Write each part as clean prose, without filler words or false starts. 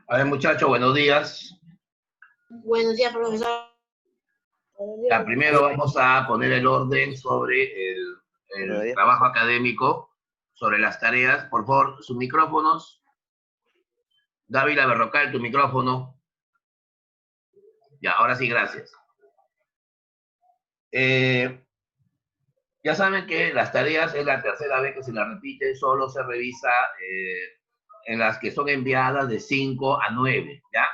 A ver, muchachos, buenos días. Buenos días, profesor. Ya, primero vamos a poner el orden sobre el trabajo académico, sobre las tareas. Por favor, sus micrófonos. Dávila Berrocal, tu micrófono. Ya, ahora sí, gracias. Ya saben que las tareas es la tercera vez que se las repite, solo se revisa en las que son enviadas de 5 a 9, ¿ya?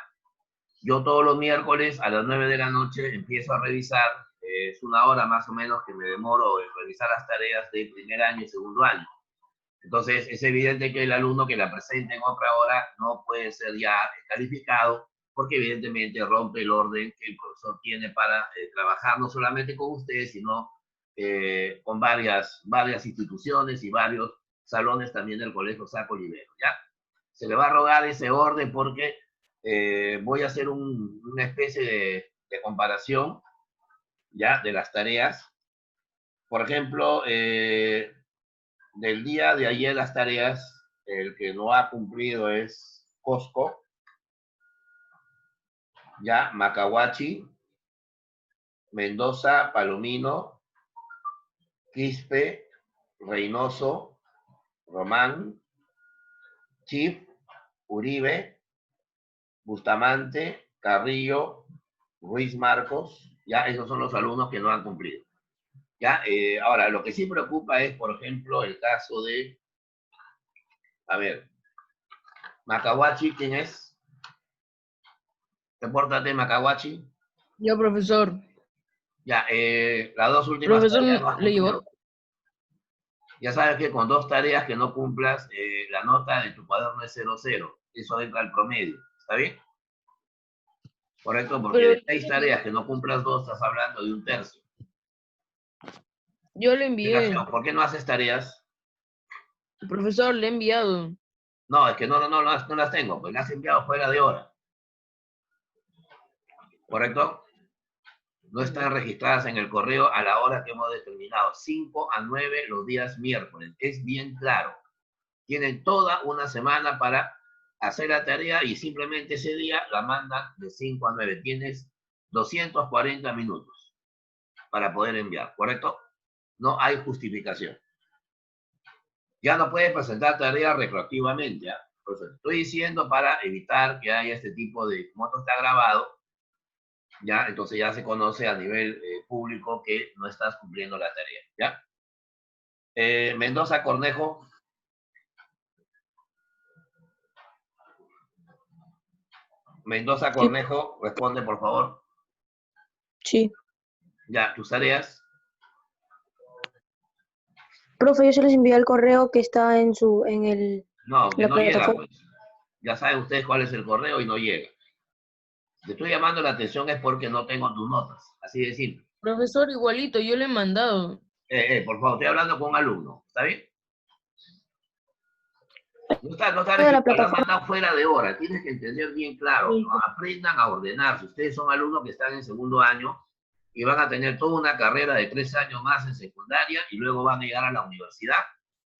Yo todos los miércoles a las 9 de la noche empiezo a revisar, es una hora más o menos que me demoro en revisar las tareas de primer año y segundo año. Entonces es evidente que el alumno que la presente en otra hora no puede ser ya calificado, porque evidentemente rompe el orden que el profesor tiene para trabajar no solamente con ustedes, sino con varias instituciones y varios salones también del Colegio Saco Olivero, ¿ya? Se le va a rogar ese orden porque voy a hacer una especie de comparación, ¿ya? De las tareas. Por ejemplo, del día de ayer las tareas, el que no ha cumplido es Cosco, ¿ya? Macahuachi, Mendoza, Palomino, Quispe, Reynoso, Román, Chif, Uribe, Bustamante, Carrillo, Ruiz Marcos, ya esos son los alumnos que no han cumplido. Ya, ahora, lo que sí preocupa es, por ejemplo, el caso de, a ver, Macahuachi, ¿quién es? Repórtate, Macahuachi. Yo, profesor. Ya, las dos últimas Profesor, tareas no has ¿le cumplido. llevó? Ya sabes que con 2 tareas que no cumplas, la nota de tu cuaderno es 0,0. Eso entra al promedio. ¿Está bien? Correcto, porque Pero de 6 tareas que no cumplas 2, estás hablando de 1/3. yo le envié. ¿Por qué no haces tareas? Profesor, le he enviado. No, es que no las tengo, pues las has enviado fuera de hora. ¿Correcto? No están registradas en el correo a la hora que hemos determinado. 5 a 9 los días miércoles. Es bien claro. Tienen toda una semana para hacer la tarea y simplemente ese día la mandan de 5 a 9. Tienes 240 minutos para poder enviar, ¿correcto? No hay justificación. Ya no puedes presentar tarea retroactivamente, ¿ya? Pues estoy diciendo para evitar que haya este tipo de, como esto está grabado, ya, entonces ya se conoce a nivel público que no estás cumpliendo la tarea, ¿ya? Mendoza Cornejo. Mendoza Cornejo, sí. Responde, por favor. Sí. Ya, tus tareas. Profe, yo se les envié el correo que está en el... No, que no llega, pues. Ya saben ustedes cuál es el correo y no llega. Te estoy llamando la atención es porque no tengo tus notas, así de simple. Profesor, igualito, yo le he mandado. Por favor, estoy hablando con un alumno, ¿está bien? No está registrado, la mandan fuera de hora, tienes que entender bien claro, ¿no? Aprendan a ordenarse. Ustedes son alumnos que están en segundo año y van a tener toda una carrera de 3 años más en secundaria y luego van a llegar a la universidad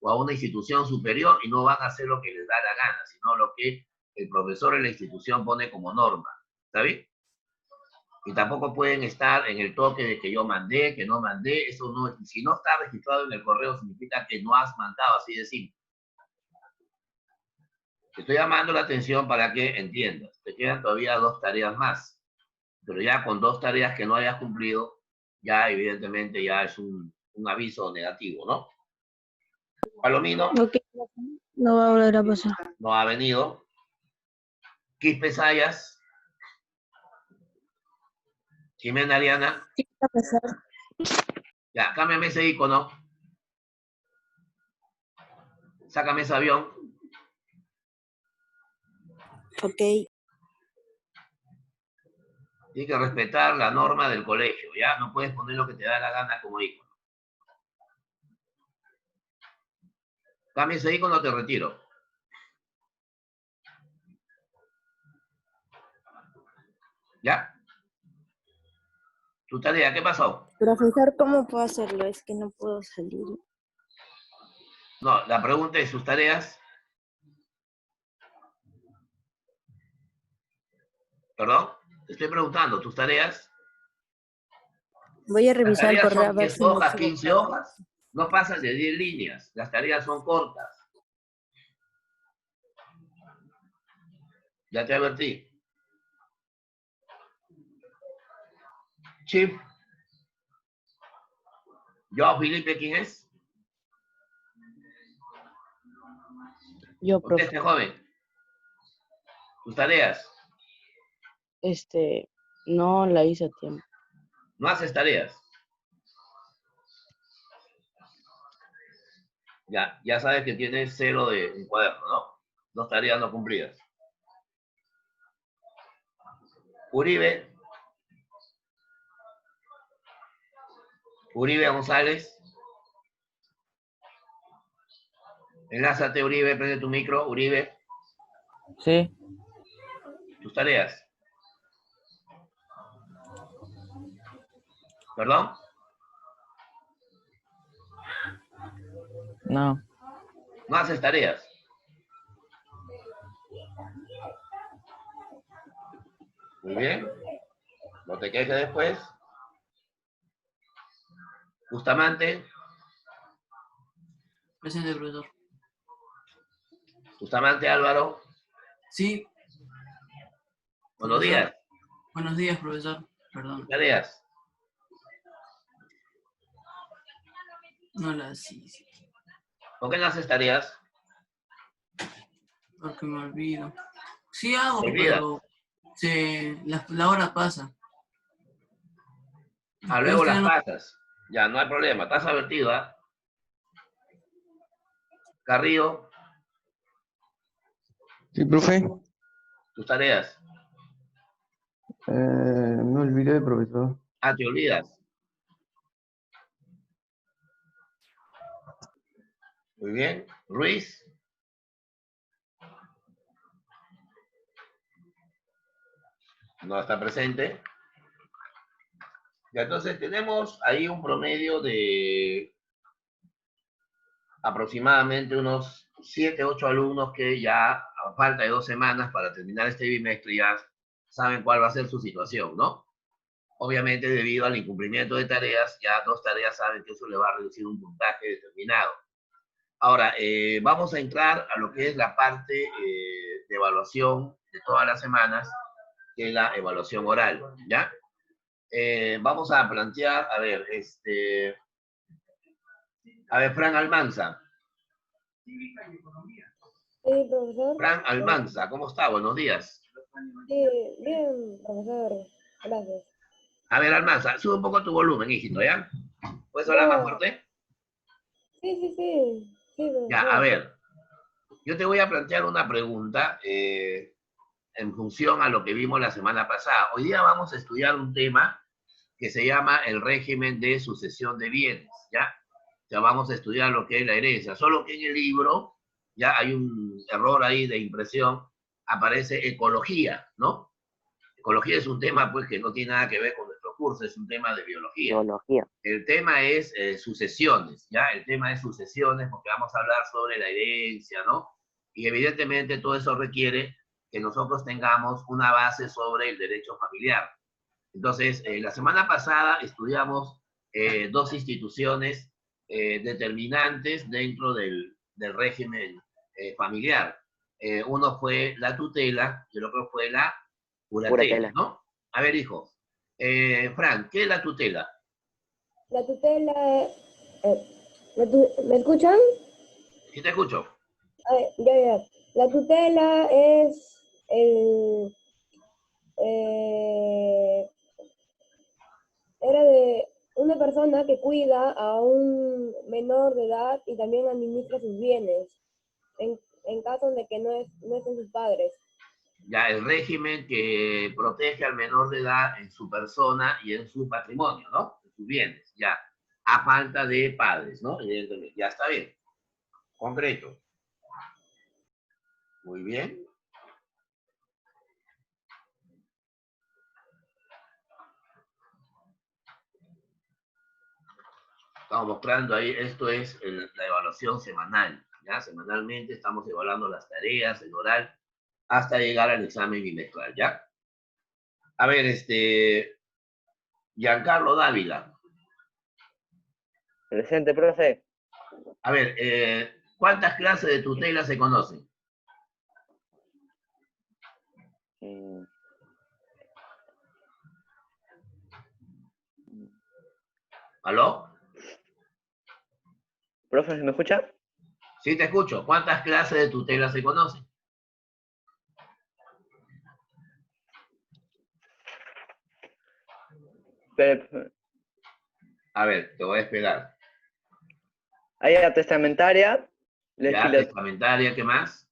o a una institución superior y no van a hacer lo que les da la gana, sino lo que el profesor en la institución pone como norma, ¿está bien? Y tampoco pueden estar en el toque de que yo mandé, que no mandé, eso no, si no está registrado en el correo significa que no has mandado, así de simple. Te estoy llamando la atención para que entiendas. Te quedan todavía 2 tareas más. Pero ya con 2 tareas que no hayas cumplido, ya evidentemente ya es un aviso negativo, ¿no? Palomino. Okay. No va a volver a pasar. No ha venido. Quispe Sayas. Jimena Ariana. Sí, va a pasar. Ya, cámbiame ese icono. Sácame ese avión. Ok. Tienes que respetar la norma del colegio, ¿ya? No puedes poner lo que te da la gana como icono. Cambia ese icono, te retiro. ¿Ya? Tu tarea, ¿qué pasó? Profesor, ¿cómo puedo hacerlo? Es que no puedo salir. No, la pregunta es sus tareas. Perdón, te estoy preguntando, ¿tus tareas? Voy a Las revisar el tareas correo a son ver 10 si no hojas, he 15 equivocado. hojas, no pasan de 10 líneas, las tareas son cortas. Ya te advertí. Chip, yo, Felipe, ¿quién es? Yo, Usted, profe, este joven. Tus tareas, no la hice a tiempo. no haces tareas. Ya sabes que tienes 0 de cuaderno, ¿no? 2 tareas no cumplidas. Uribe González. Enlázate, Uribe, prende tu micro, Uribe, Sí, tus tareas. ¿Perdón? no. No haces tareas. Muy bien. No te quejes después. Bustamante, Presente, profesor. Bustamante Álvaro, Sí, buenos profesor. días. Buenos días, profesor. Tus Perdón. tareas. No las sí, ¿Por qué no haces tareas? porque me olvido. Sí hago, ¿Te olvidas? pero la hora pasa. Luego las No, pasas. Ya, no hay problema. Estás advertido, ¿ah? Carrillo, Sí, profe. tus tareas. Me olvidé, profesor. Te olvidas. Muy bien. Ruiz. No está presente. Ya, entonces tenemos ahí un promedio de aproximadamente unos 7, 8 alumnos que ya a falta de 2 semanas para terminar este bimestre ya saben cuál va a ser su situación, ¿no? Obviamente debido al incumplimiento de tareas, ya 2 tareas saben que eso le va a reducir un puntaje determinado. Ahora, vamos a entrar a lo que es la parte de evaluación de todas las semanas, que es la evaluación oral, ¿ya? Vamos a plantear, a ver, Fran Almanza. Sí, profesor. Fran Almanza, ¿cómo está? Buenos días. Sí, bien, profesor. Gracias. A ver, Almanza, sube un poco tu volumen, hijito, ¿ya? ¿Puedes hablar más fuerte? Sí. Sí, Ya, a profesor. ver, yo te voy a plantear una pregunta en función a lo que vimos la semana pasada. Hoy día vamos a estudiar un tema que se llama el régimen de sucesión de bienes, ¿ya? Ya vamos a estudiar lo que es la herencia, solo que en el libro ya hay un error ahí de impresión, aparece ecología, ¿no? Ecología es un tema pues que no tiene nada que ver con nuestro curso, es un tema de biología. Biología. El tema es sucesiones, ¿ya? El tema es sucesiones porque vamos a hablar sobre la herencia, ¿no? Y evidentemente todo eso requiere que nosotros tengamos una base sobre el derecho familiar. Entonces, la semana pasada estudiamos 2 instituciones determinantes dentro del régimen familiar. Uno fue la tutela y el otro fue la curatela, ¿no? A ver, hijo. Fran, ¿qué es la tutela? La tutela... ¿Me escuchan? Sí, te escucho. Ya. La tutela es el... era de una persona que cuida a un menor de edad y también administra sus bienes en caso de que no estén sus padres. Ya, el régimen que protege al menor de edad en su persona y en su patrimonio, ¿no? En sus bienes, ya. A falta de padres, ¿no? Evidentemente. Ya está bien. Concreto. Muy bien. Estamos mostrando ahí, esto es la evaluación semanal, ¿ya? Semanalmente estamos evaluando las tareas, el oral, hasta llegar al examen bimestral, ¿ya? A ver, Giancarlo Dávila. Presente, profe. A ver, ¿cuántas clases de tutela se conocen? Mm, ¿Aló? Profe, ¿me escucha? Sí, te escucho. ¿Cuántas clases de tutela se conocen? Pero, A ver, te voy a esperar. hay la testamentaria, Ya, legislativa, testamentaria, ¿qué más?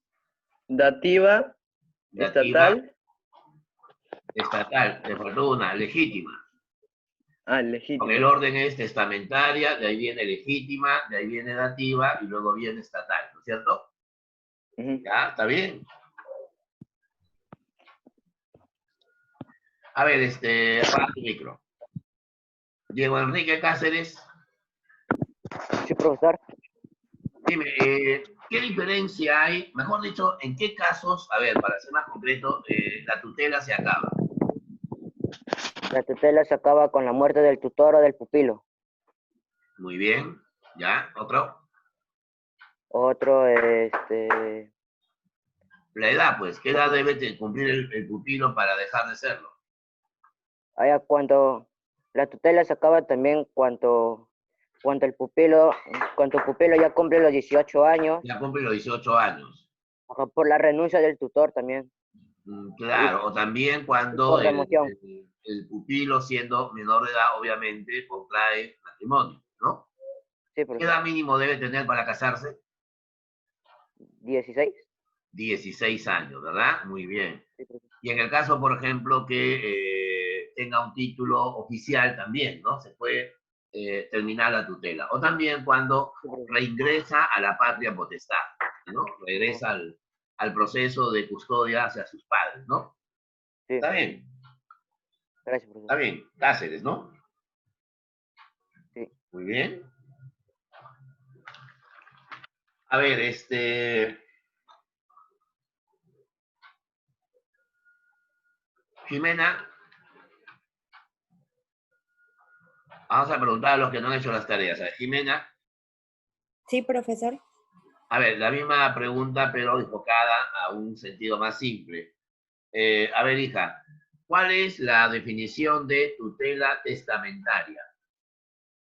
dativa, Dativa, estatal, estatal. Te faltó una, legítima. Con el legítima. orden es testamentaria, de ahí viene legítima, de ahí viene dativa y luego viene estatal, ¿no es cierto? Ujú. Ya, está bien. A ver, apaga tu micro. Diego Enrique Cáceres, Sí, profesor. dime, ¿qué diferencia hay, mejor dicho, en qué casos, a ver, para ser más concreto, la tutela se acaba? La tutela se acaba con la muerte del tutor o del pupilo. Muy bien, ¿ya? ¿Otro? Otro, La edad, pues, ¿qué edad debe de cumplir el pupilo para dejar de serlo? allá cuando la tutela se acaba también cuando el pupilo ya cumple los 18 años, Ya cumple los 18 años. por la renuncia del tutor también, Claro, o también y cuando por remoción. el pupilo, siendo menor de edad, obviamente, contrae matrimonio, ¿no? Sí, ¿Qué profesor. edad mínimo debe tener para casarse? 16. 16 años, ¿verdad? Muy bien. Sí, profesor. Y en el caso, por ejemplo, que tenga un título oficial también, ¿no? Se puede terminar la tutela. O también cuando Sí, profesor. reingresa a la patria potestad, ¿no? Regresa al proceso de custodia hacia sus padres, ¿no? Sí, Está bien, gracias, está profesor. bien. Cáceres, ¿no? Sí. Muy bien. A ver, Jimena, vamos a preguntar a los que no han hecho las tareas. A ver, Jimena, Sí, profesor. a ver, la misma pregunta, pero enfocada a un sentido más simple. A ver, hija, ¿cuál es la definición de tutela testamentaria?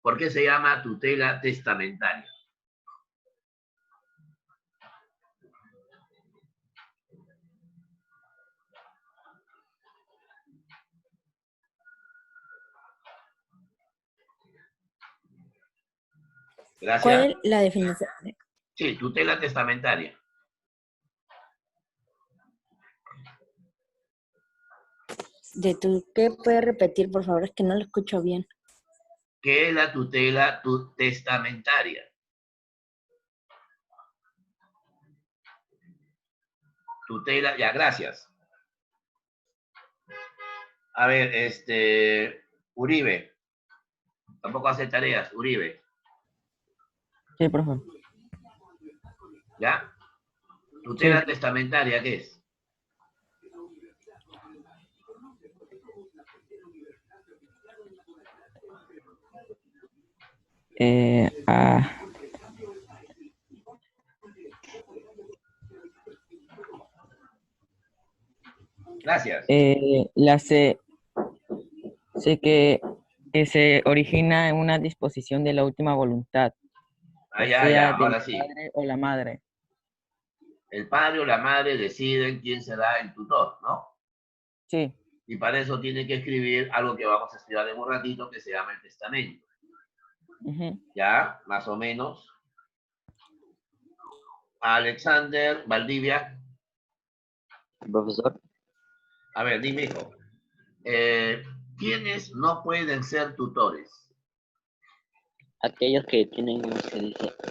¿Por qué se llama tutela testamentaria? Gracias. ¿Cuál es la definición? Sí, tutela testamentaria. ¿Qué puede repetir, por favor? Es que no lo escucho bien. ¿Qué es la tutela testamentaria? Tutela, ya, gracias. A ver, Uribe. Tampoco hace tareas, Uribe. Sí, profe. ¿Ya? Tutela Sí. testamentaria, ¿qué es? Ah, Gracias. sé que se origina en una disposición de la última voluntad, Ah, ya ya, sea ya, del ahora sí. padre o la madre. El padre o la madre deciden quién será el tutor, ¿no? Sí. Y para eso tiene que escribir algo que vamos a estudiar en un ratito que se llama el testamento. Ujú. ¿Ya? Más o menos. Alexander Valdivia. Profesor, A ver, dime, hijo. ¿Quiénes no pueden ser tutores? aquellos que tienen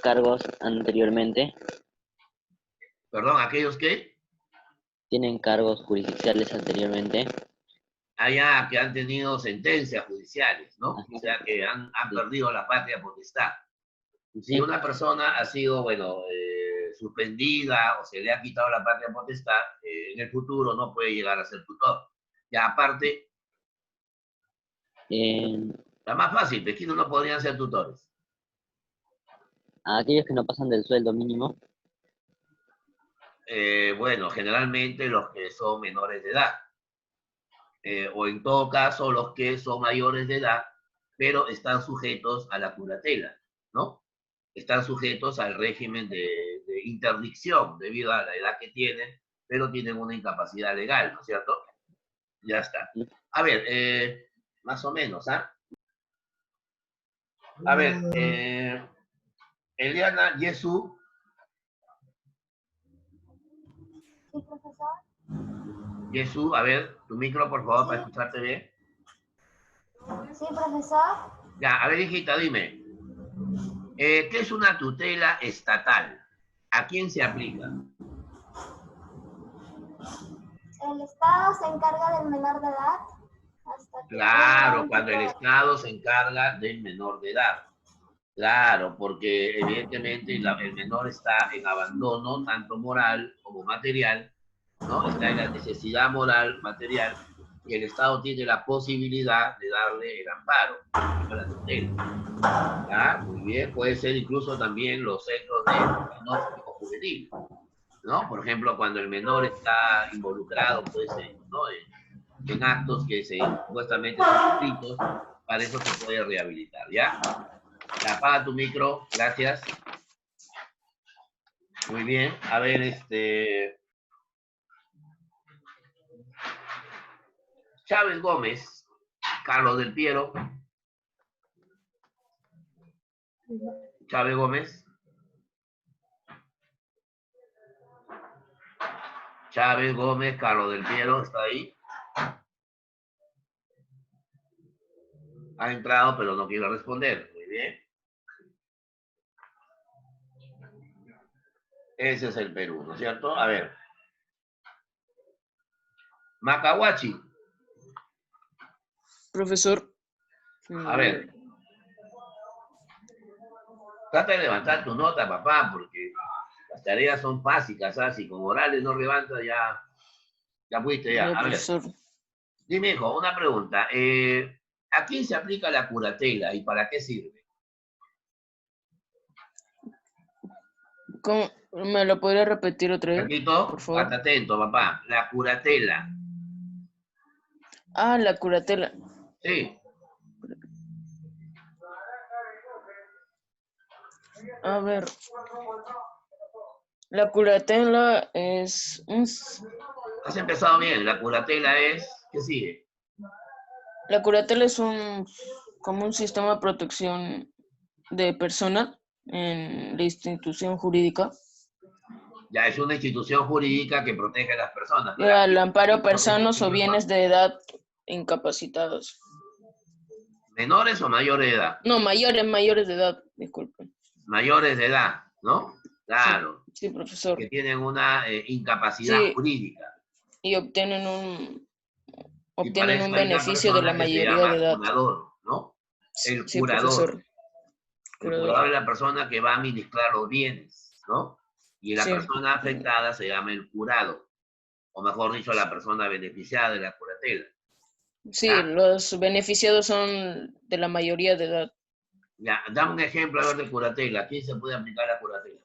cargos anteriormente, Perdón, aquellos que tienen cargos jurisdiccionales anteriormente, que han tenido sentencias judiciales, ¿no? Ajá. O sea, que han Sí. perdido la patria potestad. Y si Sí. una persona ha sido, bueno, suspendida o se le ha quitado la patria potestad, en el futuro no puede llegar a ser tutor. Ya aparte, La más fácil, ¿de quiénes no podrían ser tutores? A aquellos que no pasan del sueldo mínimo. Bueno, generalmente los que son menores de edad. O en todo caso los que son mayores de edad, pero están sujetos a la curatela, ¿no? Están sujetos al régimen de interdicción debido a la edad que tienen, pero tienen una incapacidad legal, ¿no es cierto? Ya está. A ver, más o menos, ¿ah? A ver, Eliana Yesu. Sí, profesor. Yesu, a ver, tu micro, por favor, para escucharte bien. Sí, profesor. Ya, a ver, hijita, dime. ¿Qué es una tutela estatal? ¿A quién se aplica? El Estado se encarga del menor de edad hasta que Claro, tenga cuando el 20 Estado se encarga del menor de edad. Claro, porque evidentemente el menor está en abandono, tanto moral como material, ¿no? Está en la necesidad moral, material, y el Estado tiene la posibilidad de darle el amparo, la tutela. ¿Ya? Muy bien, puede ser incluso también los centros de diagnóstico juvenil, ¿no? Por ejemplo, cuando el menor está involucrado, pues, ¿no? En actos que supuestamente son escritos, para eso se puede rehabilitar, ¿ya? Ya, apaga tu micro, gracias. Muy bien, a ver, Chávez Gómez, Carlos del Piero. Chávez Gómez. Chávez Gómez, Carlos del Piero, ¿está ahí? Ha entrado, pero no quiere responder. Muy bien. Ese es el Perú, ¿no es cierto? A ver. Macahuachi. Profesor. A ver. Trata de levantar tu nota, papá, porque las tareas son básicas, ¿sabes? Si con orales no levantas, ya fuiste ya. No, A ver. profesor. Dime, hijo, una pregunta. ¿A quién se aplica la curatela y para qué sirve? ¿Cómo? ¿Me lo podría repetir otra vez? Repito, Por favor. estate atento, papá. La curatela. Ah, la curatela. Sí. A ver. La curatela es un... Has empezado bien. La curatela es... ¿Qué sigue? La curatela es como un sistema de protección de personas en la institución jurídica. Ya es una institución jurídica que protege a las personas. Al amparo a personas o bienes de edad incapacitados. ¿Menores o mayores de edad? No, mayores de edad, disculpen. Mayores de edad, ¿no? Claro. Sí, profesor. Que tienen una incapacidad jurídica. Y obtienen un eso hay una beneficio de la persona que se mayoría llama de edad. curador, ¿no? El Sí, curador. profesor. El curador es la persona que va a administrar los bienes, ¿no? Y la persona afectada se llama el curado, o mejor dicho, la persona beneficiada de la curatela. Sí, los beneficiados son de la mayoría de edad. Ya, dame un ejemplo a ver de curatela. ¿A quién se puede aplicar la curatela?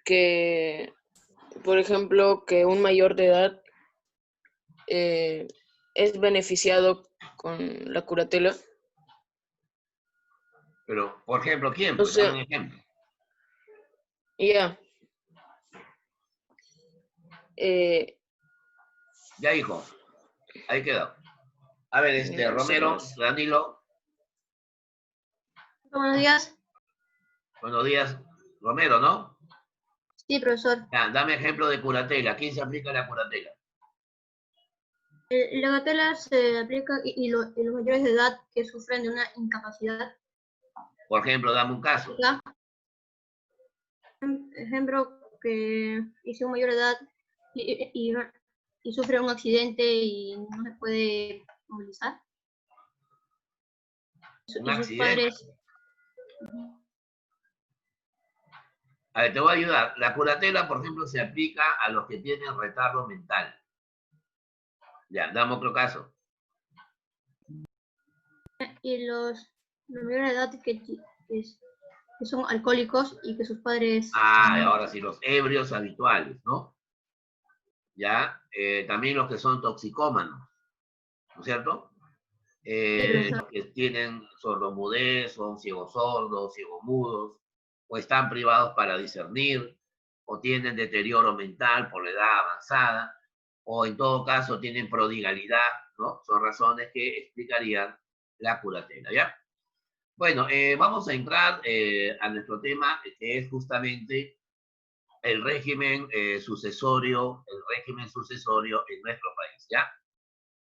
Que, por ejemplo, que un mayor de edad es beneficiado con la curatela. Pero, por ejemplo, ¿quién? Pues, dame un ejemplo. Ya. Ya, hijo. Ahí quedó. A ver, Romero, Danilo. Buenos días. Buenos días. Romero, ¿no? Sí, profesor. Ya, dame ejemplo de curatela. ¿A quién se aplica la curatela? La curatela se aplica y los mayores de edad que sufren de una incapacidad. Por ejemplo, dame un caso. ¿Ya? Ejemplo, que hice un mayor de edad y sufre un accidente y no se puede movilizar. Un accidente. A ver, te voy a ayudar. La curatela, por ejemplo, se aplica a los que tienen retardo mental. Ya, damos otro caso. Y los mayores de edad que son alcohólicos y que sus padres... Ah, y ahora sí, los ebrios habituales, ¿no? Ya, también los que son toxicómanos, ¿no es cierto? Los que tienen sordomudez, son ciegos sordos, ciegos-mudos, o están privados para discernir, o tienen deterioro mental por la edad avanzada, o en todo caso tienen prodigalidad, ¿no? Son razones que explicarían la curatela, ¿ya? Bueno, vamos a entrar a nuestro tema, que es justamente el régimen sucesorio en nuestro país, ¿ya?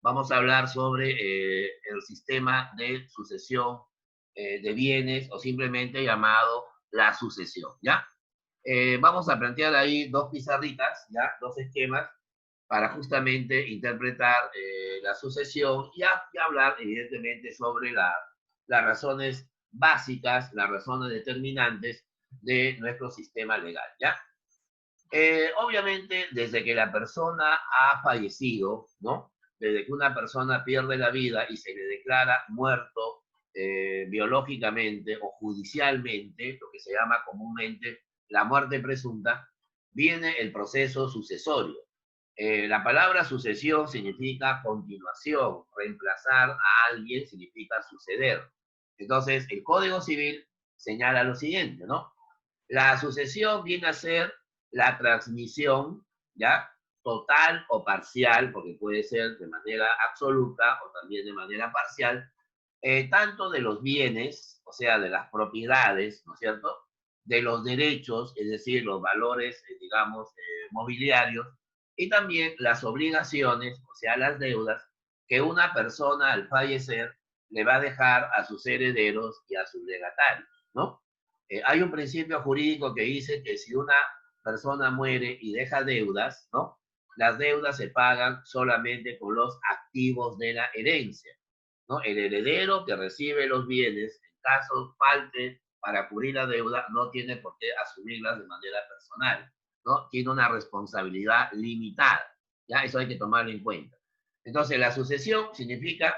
Vamos a hablar sobre el sistema de sucesión de bienes, o simplemente llamado la sucesión, ¿ya? Vamos a plantear ahí dos pizarritas, ¿ya? Dos esquemas para justamente interpretar la sucesión y hablar evidentemente sobre las razones básicas, las razones determinantes de nuestro sistema legal, ¿ya? Obviamente, desde que la persona ha fallecido, ¿no? Desde que una persona pierde la vida y se le declara muerto biológicamente o judicialmente, lo que se llama comúnmente la muerte presunta, viene el proceso sucesorio. La palabra sucesión significa continuación, reemplazar a alguien significa suceder. Entonces, el Código Civil señala lo siguiente, ¿no? La sucesión viene a ser la transmisión, ¿ya? Total o parcial, porque puede ser de manera absoluta o también de manera parcial, tanto de los bienes, o sea, de las propiedades, ¿no es cierto? De los derechos, es decir, los valores, digamos, mobiliarios, y también las obligaciones, o sea, las deudas, que una persona al fallecer le va a dejar a sus herederos y a sus legatarios, ¿no? Hay un principio jurídico que dice que si una persona muere y deja deudas, ¿no? Las deudas se pagan solamente con los activos de la herencia, ¿no? El heredero que recibe los bienes, en caso falte para cubrir la deuda, no tiene por qué asumirlas de manera personal, ¿no? Tiene una responsabilidad limitada, ¿ya? Eso hay que tomarlo en cuenta. Entonces, la sucesión significa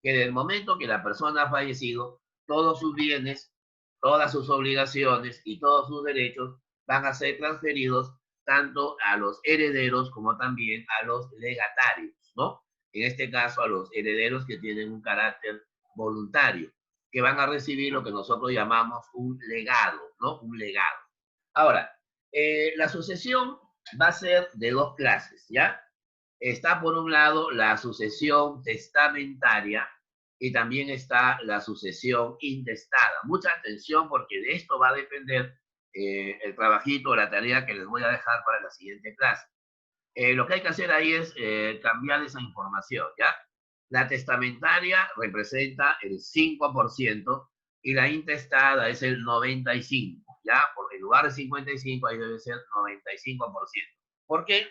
que desde el momento que la persona ha fallecido, todos sus bienes, todas sus obligaciones y todos sus derechos van a ser transferidos tanto a los herederos como también a los legatarios, ¿no? En este caso, a los herederos que tienen un carácter voluntario, que van a recibir lo que nosotros llamamos un legado, ¿no? Un legado. Ahora, la sucesión va a ser de dos clases, ¿ya? Está por un lado la sucesión testamentaria y también está la sucesión intestada. Mucha atención porque de esto va a depender el trabajito, la tarea que les voy a dejar para la siguiente clase. Lo que hay que hacer ahí es cambiar esa información, ¿ya? La testamentaria representa el 5% y la intestada es el 95%, ¿ya? Porque en lugar de 55 ahí debe ser 95%. ¿Por qué?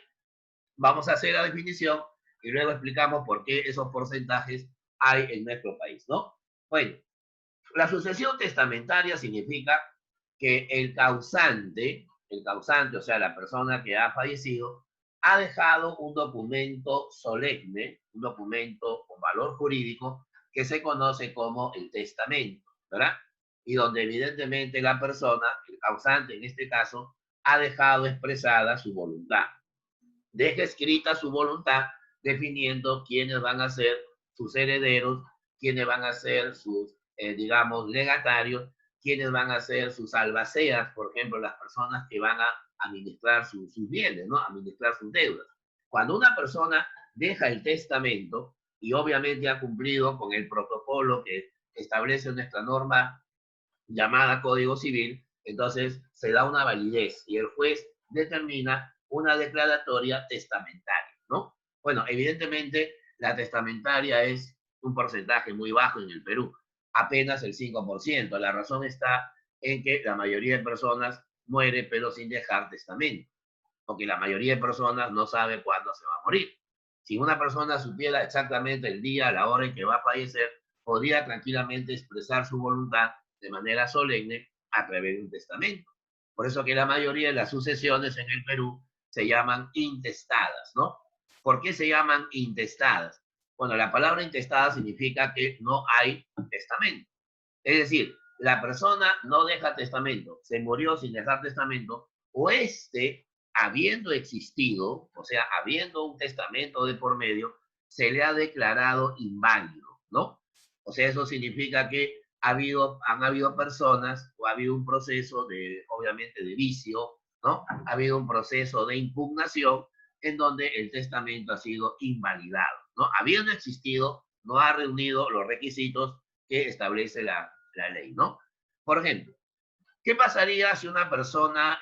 Vamos a hacer la definición y luego explicamos por qué esos porcentajes hay en nuestro país, ¿no? Bueno, la sucesión testamentaria significa que el causante, o sea, la persona que ha fallecido, ha dejado un documento solemne, un documento con valor jurídico que se conoce como el testamento, ¿verdad? Y donde evidentemente la persona, el causante en este caso, ha dejado expresada su voluntad. Deja escrita su voluntad definiendo quiénes van a ser sus herederos, quiénes van a ser sus, digamos, legatarios, quiénes van a ser sus albaceas, por ejemplo, las personas que van a administrar sus bienes, ¿no? Administrar sus deudas. Cuando una persona deja el testamento y obviamente ha cumplido con el protocolo que establece nuestra norma llamada Código Civil, entonces se da una validez y el juez determina una declaratoria testamentaria, ¿no? Bueno, evidentemente la testamentaria es un porcentaje muy bajo en el Perú, apenas el 5%. La razón está en que la mayoría de personas muere pero sin dejar testamento, porque la mayoría de personas no sabe cuándo se va a morir. Si una persona supiera exactamente el día, la hora en que va a fallecer, podría tranquilamente expresar su voluntad de manera solemne a través de un testamento. Por eso que la mayoría de las sucesiones en el Perú se llaman intestadas, ¿no? ¿Por qué se llaman intestadas? Bueno, la palabra intestada significa que no hay testamento. Es decir, la persona no deja testamento, se murió sin dejar testamento, o habiendo existido, o sea, habiendo un testamento de por medio, se le ha declarado inválido, ¿no? O sea, eso significa que han habido personas, o ha habido un proceso obviamente, de vicio, ¿no? Ha habido un proceso de impugnación en donde el testamento ha sido invalidado, ¿no? Habiendo existido, no ha reunido los requisitos que establece la ley, ¿no? Por ejemplo, ¿qué pasaría si una persona,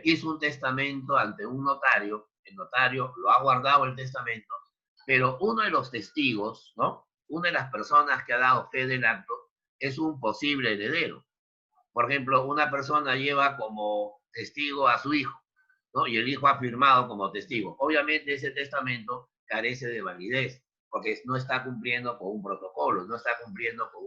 hizo un testamento ante un notario, el notario lo ha guardado el testamento, pero uno de los testigos, ¿no? Una de las personas que ha dado fe del acto es un posible heredero. Por ejemplo, una persona lleva como testigo a su hijo, ¿no? Y el hijo ha firmado como testigo. Obviamente ese testamento carece de validez, porque no está cumpliendo con un protocolo, no está cumpliendo con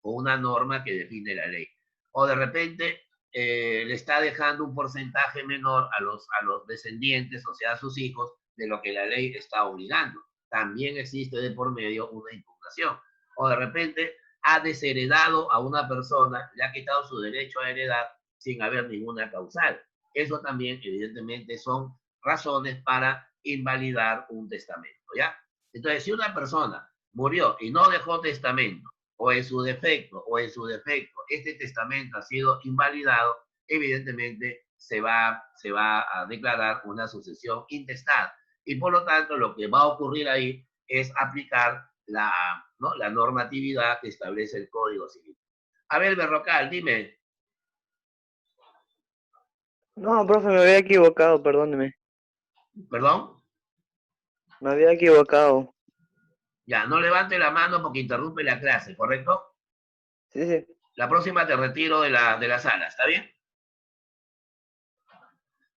una norma que define la ley. O de repente le está dejando un porcentaje menor a los descendientes, o sea, a sus hijos, de lo que la ley está obligando. También existe de por medio una impugnación. O de repente ha desheredado a una persona, le ha quitado su derecho a heredar sin haber ninguna causal. Eso también, evidentemente, son razones para invalidar un testamento, ¿ya? Entonces, si una persona murió y no dejó testamento, o en su defecto, este testamento ha sido invalidado, evidentemente se va a declarar una sucesión intestada. Y por lo tanto, lo que va a ocurrir ahí es aplicar la normatividad que establece el Código Civil. A ver, Berrocal, dime. No, profe, me había equivocado, perdóneme. ¿Perdón? Me había equivocado. Ya, no levante la mano porque interrumpe la clase, ¿correcto? Sí, sí. La próxima te retiro de la sala, ¿está bien?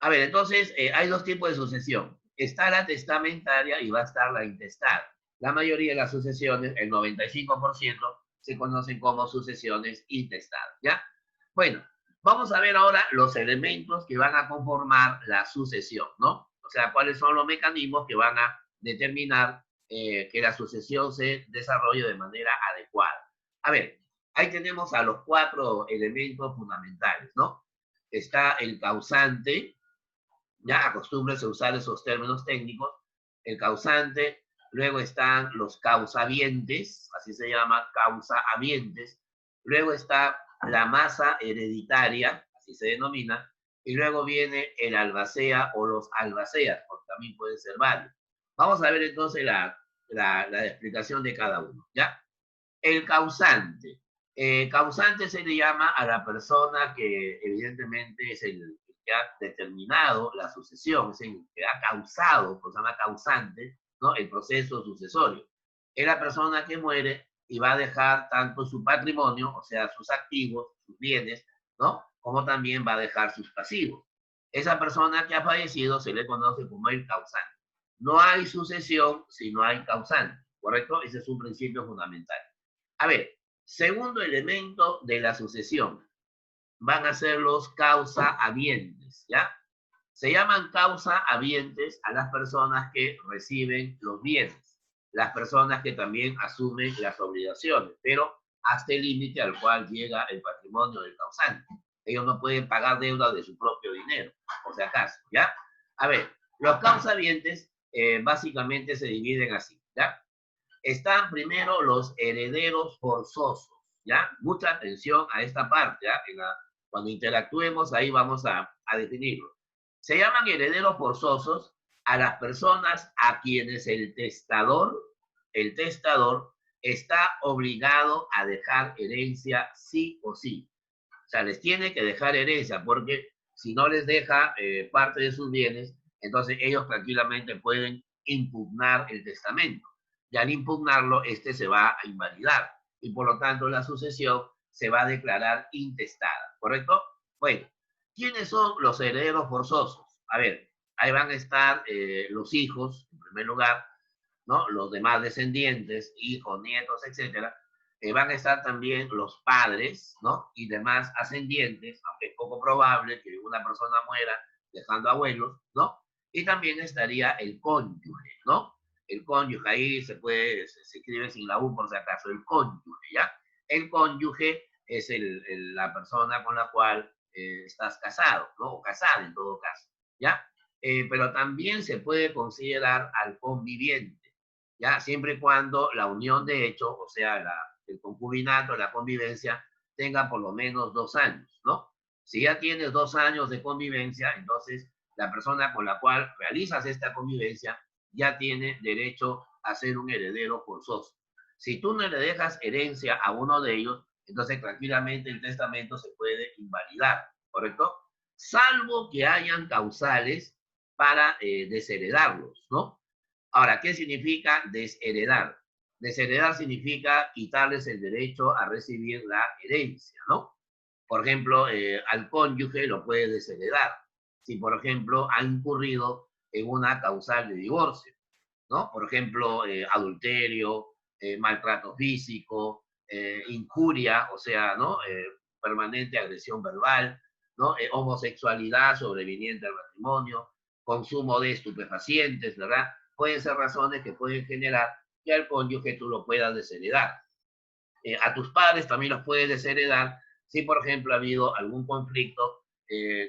A ver, entonces, hay dos tipos de sucesión. Está la testamentaria y va a estar la intestada. La mayoría de las sucesiones, el 95%, se conocen como sucesiones intestadas, ¿ya? Bueno, vamos a ver ahora los elementos que van a conformar la sucesión, ¿no? O sea, cuáles son los mecanismos que van a determinar que la sucesión se desarrolle de manera adecuada. A ver, ahí tenemos a los 4 elementos fundamentales, ¿no? Está el causante, ya acostúmbrese a usar esos términos técnicos, el causante, luego están los causahabientes, así se llama, causahabientes, luego está la masa hereditaria, así se denomina, y luego viene el albacea o los albaceas, porque también pueden ser varios. Vamos a ver entonces la explicación de cada uno, ¿ya? El causante. Causante se le llama a la persona que evidentemente es el que ha determinado la sucesión, es el que ha causado, pues se llama causante, ¿no? El proceso sucesorio. Es la persona que muere y va a dejar tanto su patrimonio, o sea, sus activos, sus bienes, ¿no? Como también va a dejar sus pasivos. Esa persona que ha fallecido se le conoce como el causante. No hay sucesión si no hay causante, ¿correcto? Ese es un principio fundamental. A ver, segundo elemento de la sucesión van a ser los causahabientes, ¿ya? Se llaman causahabientes a las personas que reciben los bienes, las personas que también asumen las obligaciones, pero hasta el límite al cual llega el patrimonio del causante. Ellos no pueden pagar deuda de su propio dinero, por si acaso, ¿ya? A ver, los causahabientes básicamente se dividen así, ¿ya? Están primero los herederos forzosos, ¿ya? Mucha atención a esta parte, ¿ya? Cuando interactuemos ahí vamos a definirlo. Se llaman herederos forzosos a las personas a quienes el testador está obligado a dejar herencia sí o sí. O sea, les tiene que dejar herencia porque si no les deja parte de sus bienes, entonces ellos tranquilamente pueden impugnar el testamento. Y al impugnarlo, este se va a invalidar. Y por lo tanto, la sucesión se va a declarar intestada, ¿correcto? Bueno, ¿quiénes son los herederos forzosos? A ver, ahí van a estar los hijos, en primer lugar, ¿no? Los demás descendientes, hijos, nietos, etcétera. Van a estar también los padres, ¿no? Y demás ascendientes, aunque es poco probable que una persona muera dejando abuelos, ¿no? Y también estaría el cónyuge, ¿no? El cónyuge, ahí se escribe sin la U por si acaso, el cónyuge, ¿ya? El cónyuge es la persona con la cual estás casado, ¿no? O casada en todo caso, ¿ya? Pero también se puede considerar al conviviente, ¿ya? Siempre y cuando la unión de hecho, o sea, el concubinato, la convivencia, tenga por lo menos 2 años, ¿no? Si ya tienes 2 años de convivencia, entonces la persona con la cual realizas esta convivencia ya tiene derecho a ser un heredero forzoso. Si tú no le dejas herencia a uno de ellos, entonces tranquilamente el testamento se puede invalidar, ¿correcto? Salvo que hayan causales para desheredarlos, ¿no? Ahora, ¿qué significa desheredar? Desheredar significa quitarles el derecho a recibir la herencia, ¿no? Por ejemplo, al cónyuge lo puede desheredar si, por ejemplo, ha incurrido en una causal de divorcio, ¿no? Por ejemplo, adulterio, maltrato físico, injuria, o sea, ¿no? Permanente agresión verbal, ¿no? Homosexualidad sobreviniente al matrimonio, consumo de estupefacientes, ¿verdad? Pueden ser razones que pueden generar que al cónyuge tú lo puedas desheredar. A tus padres también los puedes desheredar si, por ejemplo, ha habido algún conflicto,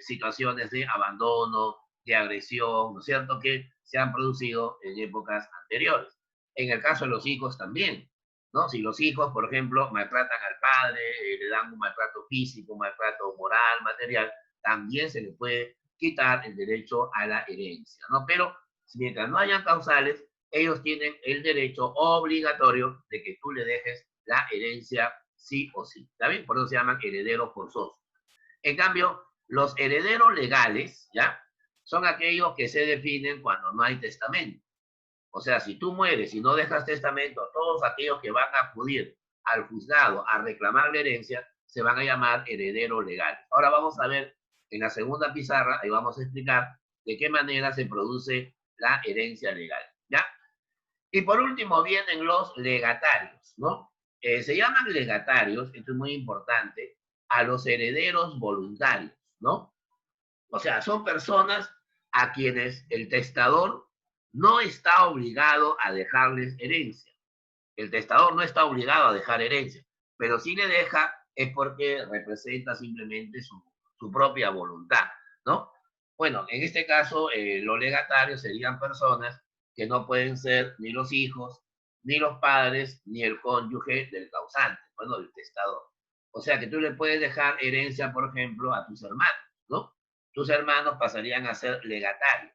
situaciones de abandono, de agresión, ¿no es cierto?, que se han producido en épocas anteriores. En el caso de los hijos también, ¿no? Si los hijos, por ejemplo, maltratan al padre, le dan un maltrato físico, un maltrato moral, material, también se le puede quitar el derecho a la herencia, ¿no? Pero mientras no hayan causales, ellos tienen el derecho obligatorio de que tú le dejes la herencia sí o sí. ¿Está bien? Por eso se llaman herederos forzosos. En cambio, los herederos legales, ¿ya? Son aquellos que se definen cuando no hay testamento. O sea, si tú mueres y no dejas testamento, todos aquellos que van a acudir al juzgado a reclamar la herencia se van a llamar herederos legales. Ahora vamos a ver en la segunda pizarra, ahí vamos a explicar de qué manera se produce la herencia legal, ¿ya? Y por último vienen los legatarios, ¿no? Se llaman legatarios, esto es muy importante, a los herederos voluntarios, ¿no? O sea, son personas a quienes el testador no está obligado a dejarles herencia. El testador no está obligado a dejar herencia, pero si le deja es porque representa simplemente su propia voluntad, ¿no? Bueno, en este caso, los legatarios serían personas que no pueden ser ni los hijos, ni los padres, ni el cónyuge del causante, bueno, del testador. O sea que tú le puedes dejar herencia, por ejemplo, a tus hermanos, ¿no? Tus hermanos pasarían a ser legatarios.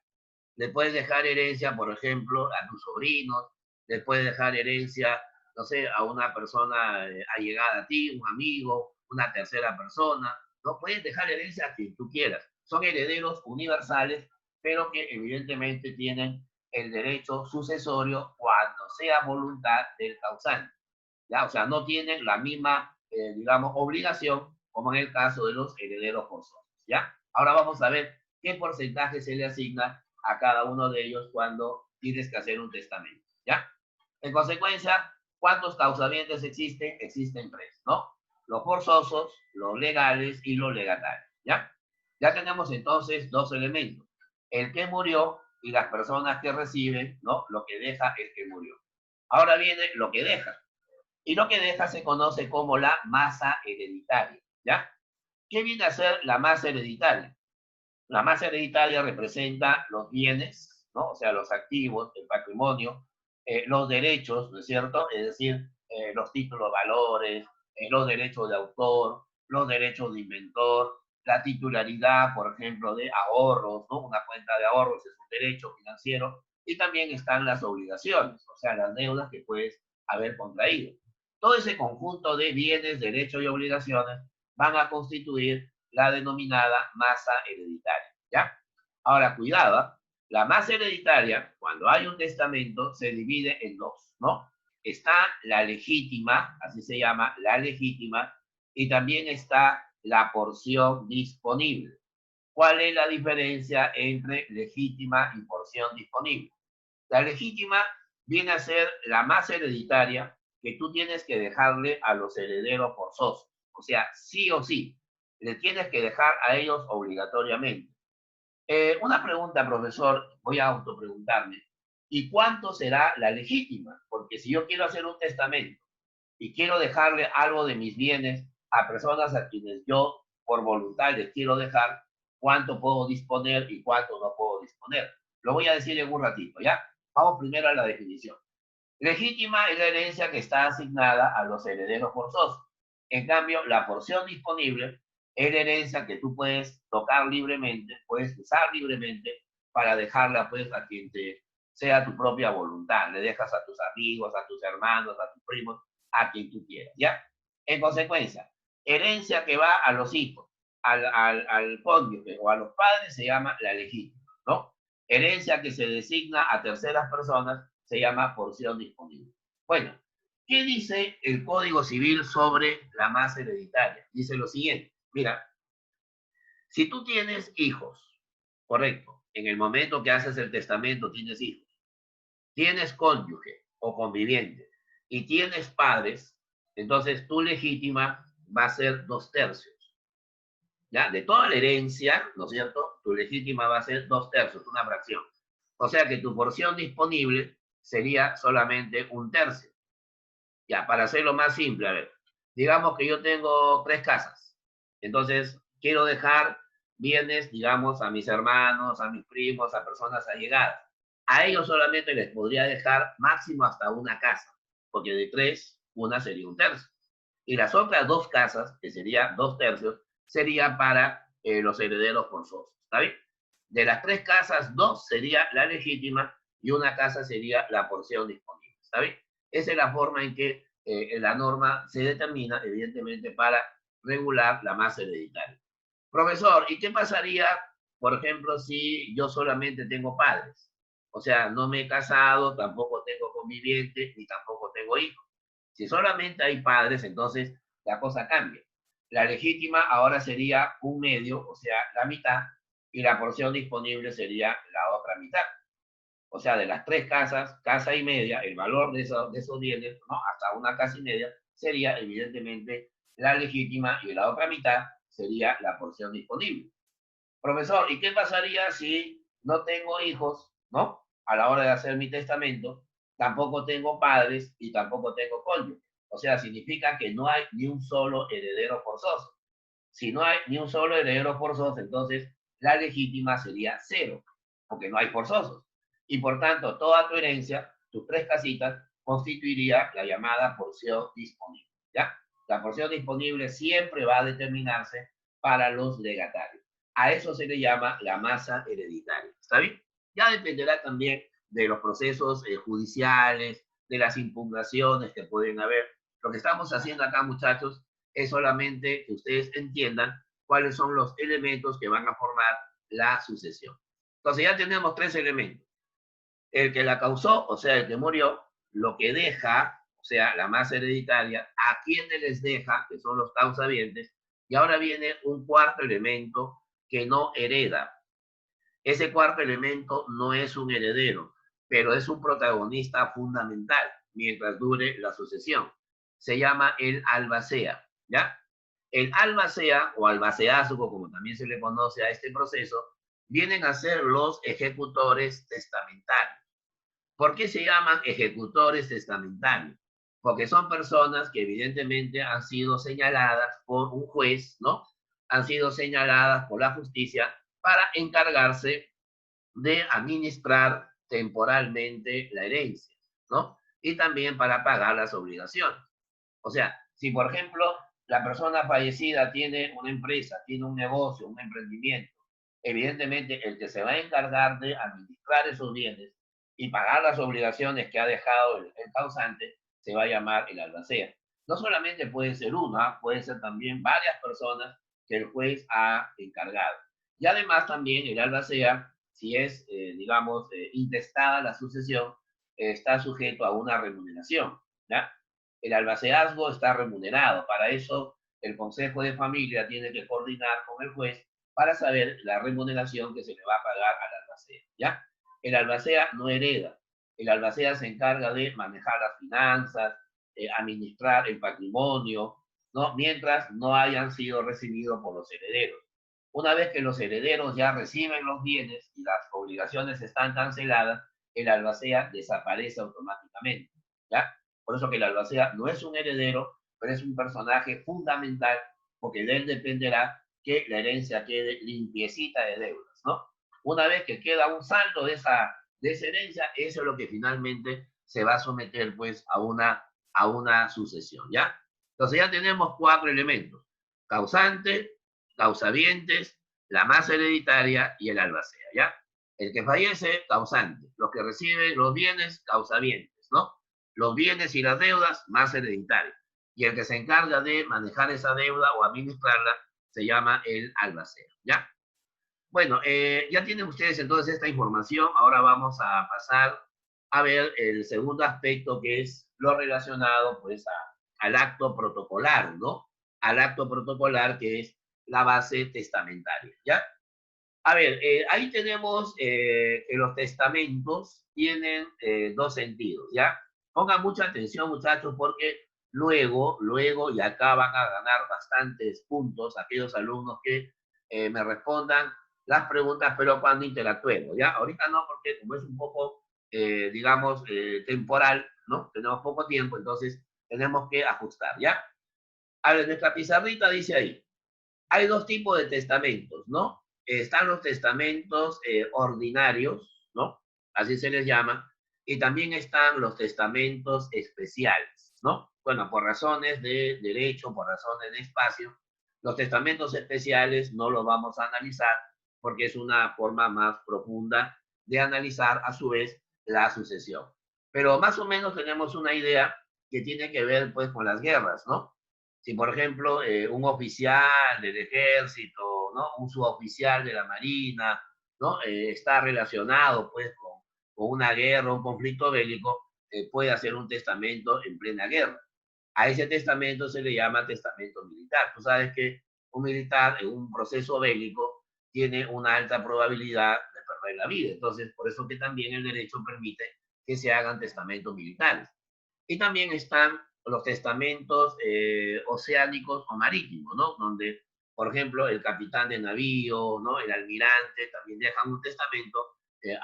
Le puedes dejar herencia, por ejemplo, a tus sobrinos, le puedes dejar herencia, no sé, a una persona allegada a ti, un amigo, una tercera persona, ¿no? Puedes dejar herencia a quien tú quieras. Son herederos universales, pero que evidentemente tienen el derecho sucesorio cuando sea voluntad del causante, ¿ya? O sea, no tienen la misma, digamos, obligación como en el caso de los herederos forzosos, ¿ya? Ahora vamos a ver qué porcentaje se le asigna a cada uno de ellos cuando tienes que hacer un testamento, ¿ya? En consecuencia, ¿cuántos causamientos existen? Existen 3, ¿no? Los forzosos, los legales y los legatarios, ¿ya? Ya tenemos entonces 2 elementos. El que murió y las personas que reciben, ¿no? Lo que deja el que murió. Ahora viene lo que deja. Y lo que deja se conoce como la masa hereditaria, ¿ya? ¿Qué viene a ser la masa hereditaria? La masa hereditaria representa los bienes, ¿no? O sea, los activos, el patrimonio, los derechos, ¿no es cierto? Es decir, los títulos, valores, los derechos de autor, los derechos de inventor, la titularidad, por ejemplo, de ahorros, ¿no? Una cuenta de ahorros es un derecho financiero, y también están las obligaciones, o sea, las deudas que puedes haber contraído. Todo ese conjunto de bienes, derechos y obligaciones van a constituir la denominada masa hereditaria, ¿ya? Ahora, cuidado, la masa hereditaria, cuando hay un testamento, se divide en 2, ¿no? Está la legítima, así se llama, la legítima, y también está la porción disponible. ¿Cuál es la diferencia entre legítima y porción disponible? La legítima viene a ser la masa hereditaria que tú tienes que dejarle a los herederos forzosos. O sea, sí o sí, le tienes que dejar a ellos obligatoriamente. Una pregunta, profesor, voy a autopreguntarme. ¿Y cuánto será la legítima? Porque si yo quiero hacer un testamento y quiero dejarle algo de mis bienes a personas a quienes yo por voluntad les quiero dejar, ¿cuánto puedo disponer y cuánto no puedo disponer? Lo voy a decir en un ratito, ¿ya? Vamos primero a la definición. Legítima es la herencia que está asignada a los herederos forzosos. En cambio, la porción disponible es la herencia que tú puedes tocar libremente, puedes usar libremente para dejarla pues a quien te sea tu propia voluntad. Le dejas a tus amigos, a tus hermanos, a tus primos, a quien tú quieras, ¿ya? En consecuencia, herencia que va a los hijos, al cónyuge o a los padres se llama la legítima, ¿no? Herencia que se designa a terceras personas se llama porción disponible. Bueno, ¿qué dice el Código Civil sobre la masa hereditaria? Dice lo siguiente, mira, si tú tienes hijos, correcto, en el momento que haces el testamento tienes hijos, tienes cónyuge o conviviente y tienes padres, entonces tu legítima va a ser 2/3. ¿Ya? De toda la herencia, ¿no es cierto? Tu legítima va a ser 2/3, una fracción. O sea que tu porción disponible sería solamente 1/3. Ya, para hacerlo más simple, a ver, digamos que yo tengo 3 casas. Entonces, quiero dejar bienes, digamos, a mis hermanos, a mis primos, a personas allegadas. A ellos solamente les podría dejar máximo hasta una casa, porque de 3, una sería 1/3. Y las otras 2 casas, que sería 2/3, sería para los herederos forzosos. ¿Está bien? De las 3 casas, 2 sería la legítima y una casa sería la porción disponible. ¿Está bien? Esa es la forma en que la norma se determina, evidentemente, para regular la masa hereditaria. Profesor, ¿y qué pasaría, por ejemplo, si yo solamente tengo padres? O sea, no me he casado, tampoco tengo conviviente, ni tampoco tengo hijos. Si solamente hay padres, entonces la cosa cambia. La legítima ahora sería 1/2, o sea, la mitad, y la porción disponible sería la otra mitad. O sea, de las 3 casas, casa y media, el valor de esos bienes, ¿no? Hasta una casa y media, sería evidentemente la legítima y la otra mitad sería la porción disponible. Profesor, ¿y qué pasaría si no tengo hijos, ¿no? A la hora de hacer mi testamento, tampoco tengo padres y tampoco tengo cónyuge. O sea, significa que no hay ni un solo heredero forzoso. Si no hay ni un solo heredero forzoso, entonces la legítima sería 0, porque no hay forzosos. Y por tanto, toda tu herencia, tus 3 casitas, constituiría la llamada porción disponible, ¿ya? La porción disponible siempre va a determinarse para los legatarios. A eso se le llama la masa hereditaria, ¿está bien? Ya dependerá también de los procesos judiciales, de las impugnaciones que pueden haber. Lo que estamos haciendo acá, muchachos, es solamente que ustedes entiendan cuáles son los elementos que van a formar la sucesión. Entonces ya tenemos 3 elementos. El que la causó, o sea, el que murió, lo que deja, o sea, la masa hereditaria, a quienes les deja, que son los causavientes, y ahora viene un cuarto elemento que no hereda. Ese cuarto elemento no es un heredero, pero es un protagonista fundamental mientras dure la sucesión. Se llama el albacea, ¿ya? El albacea o albaceazgo, como también se le conoce a este proceso, vienen a ser los ejecutores testamentarios. ¿Por qué se llaman ejecutores testamentarios? Porque son personas que evidentemente han sido señaladas por un juez, ¿no? Han sido señaladas por la justicia para encargarse de administrar temporalmente la herencia, ¿no? Y también para pagar las obligaciones. O sea, si por ejemplo la persona fallecida tiene una empresa, tiene un negocio, un emprendimiento, evidentemente el que se va a encargar de administrar esos bienes y pagar las obligaciones que ha dejado el causante se va a llamar el albacea. No solamente puede ser una, puede ser también varias personas que el juez ha encargado. Y además también el albacea, si es, digamos, intestada la sucesión, está sujeto a una remuneración, ¿ya? El albaceazgo está remunerado. Para eso, el Consejo de Familia tiene que coordinar con el juez para saber la remuneración que se le va a pagar al albacea, ¿ya? El albacea no hereda. El albacea se encarga de manejar las finanzas, administrar el patrimonio, ¿no? Mientras no hayan sido recibidos por los herederos. Una vez que los herederos ya reciben los bienes y las obligaciones están canceladas, el albacea desaparece automáticamente, ¿ya? Por eso que el albacea no es un heredero, pero es un personaje fundamental, porque de él dependerá que la herencia quede limpiecita de deudas, ¿no? Una vez que queda un saldo de esa herencia, eso es lo que finalmente se va a someter, pues, a una sucesión, ¿ya? Entonces ya tenemos 4 elementos: causante, causavientes, la masa hereditaria y el albacea, ¿ya? El que fallece, causante. Los que reciben los bienes, causavientes, ¿no? Los bienes y las deudas, masa hereditaria. Y el que se encarga de manejar esa deuda o administrarla, se llama el albacea, ¿ya? Bueno, ya tienen ustedes entonces esta información. Ahora vamos a pasar a ver el segundo aspecto, que es lo relacionado, pues, al acto protocolar, ¿no? Al acto protocolar, que es la base testamentaria, ¿ya? A ver, ahí tenemos que los testamentos tienen 2 sentidos, ¿ya? Pongan mucha atención, muchachos, porque luego, y acá van a ganar bastantes puntos aquellos alumnos que me respondan las preguntas, pero cuando interactuemos, ¿ya? Ahorita no, porque como es un poco, digamos, temporal, ¿no? Tenemos poco tiempo, entonces tenemos que ajustar, ¿ya? A ver, nuestra pizarrita dice ahí, hay 2 tipos de testamentos, ¿no? Están los testamentos ordinarios, ¿no? Así se les llama. Y también están los testamentos especiales, ¿no? Bueno, por razones de derecho, por razones de espacio, los testamentos especiales no los vamos a analizar porque es una forma más profunda de analizar a su vez la sucesión. Pero más o menos tenemos una idea que tiene que ver, pues, con las guerras, ¿no? Si, por ejemplo, un oficial del ejército, ¿no? Un suboficial de la marina, ¿no? Está relacionado, pues, con una guerra, un conflicto bélico, puede hacer un testamento en plena guerra. A ese testamento se le llama testamento militar. Tú sabes que un militar en un proceso bélico tiene una alta probabilidad de perder la vida. Entonces, por eso que también el derecho permite que se hagan testamentos militares. Y también están los testamentos oceánicos o marítimos, ¿no? Donde, por ejemplo, el capitán de navío, ¿no? El almirante también dejan un testamento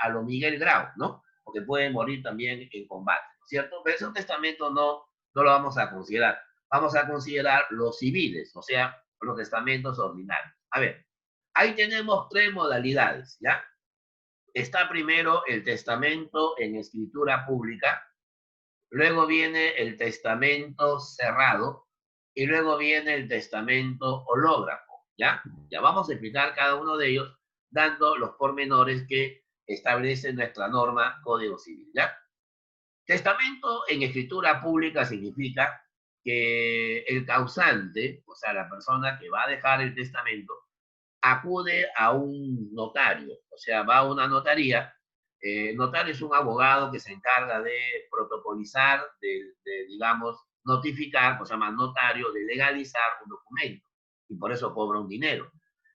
a lo Miguel Grau, ¿no? Porque pueden morir también en combate, ¿no es cierto? Pero ese testamento no lo vamos a considerar. Vamos a considerar los civiles, o sea, los testamentos ordinarios. A ver, ahí tenemos 3 modalidades, ¿ya? Está primero el testamento en escritura pública, luego viene el testamento cerrado y luego viene el testamento hológrafo, ¿ya? Ya vamos a explicar cada uno de ellos dando los pormenores que establece nuestra norma Código Civil, ¿ya? Testamento en escritura pública significa que el causante, o sea, la persona que va a dejar el testamento, acude a un notario, o sea, va a una notaría. Notario es un abogado que se encarga de protocolizar, digamos, notificar, pues se llama notario, de legalizar un documento, y por eso cobra un dinero.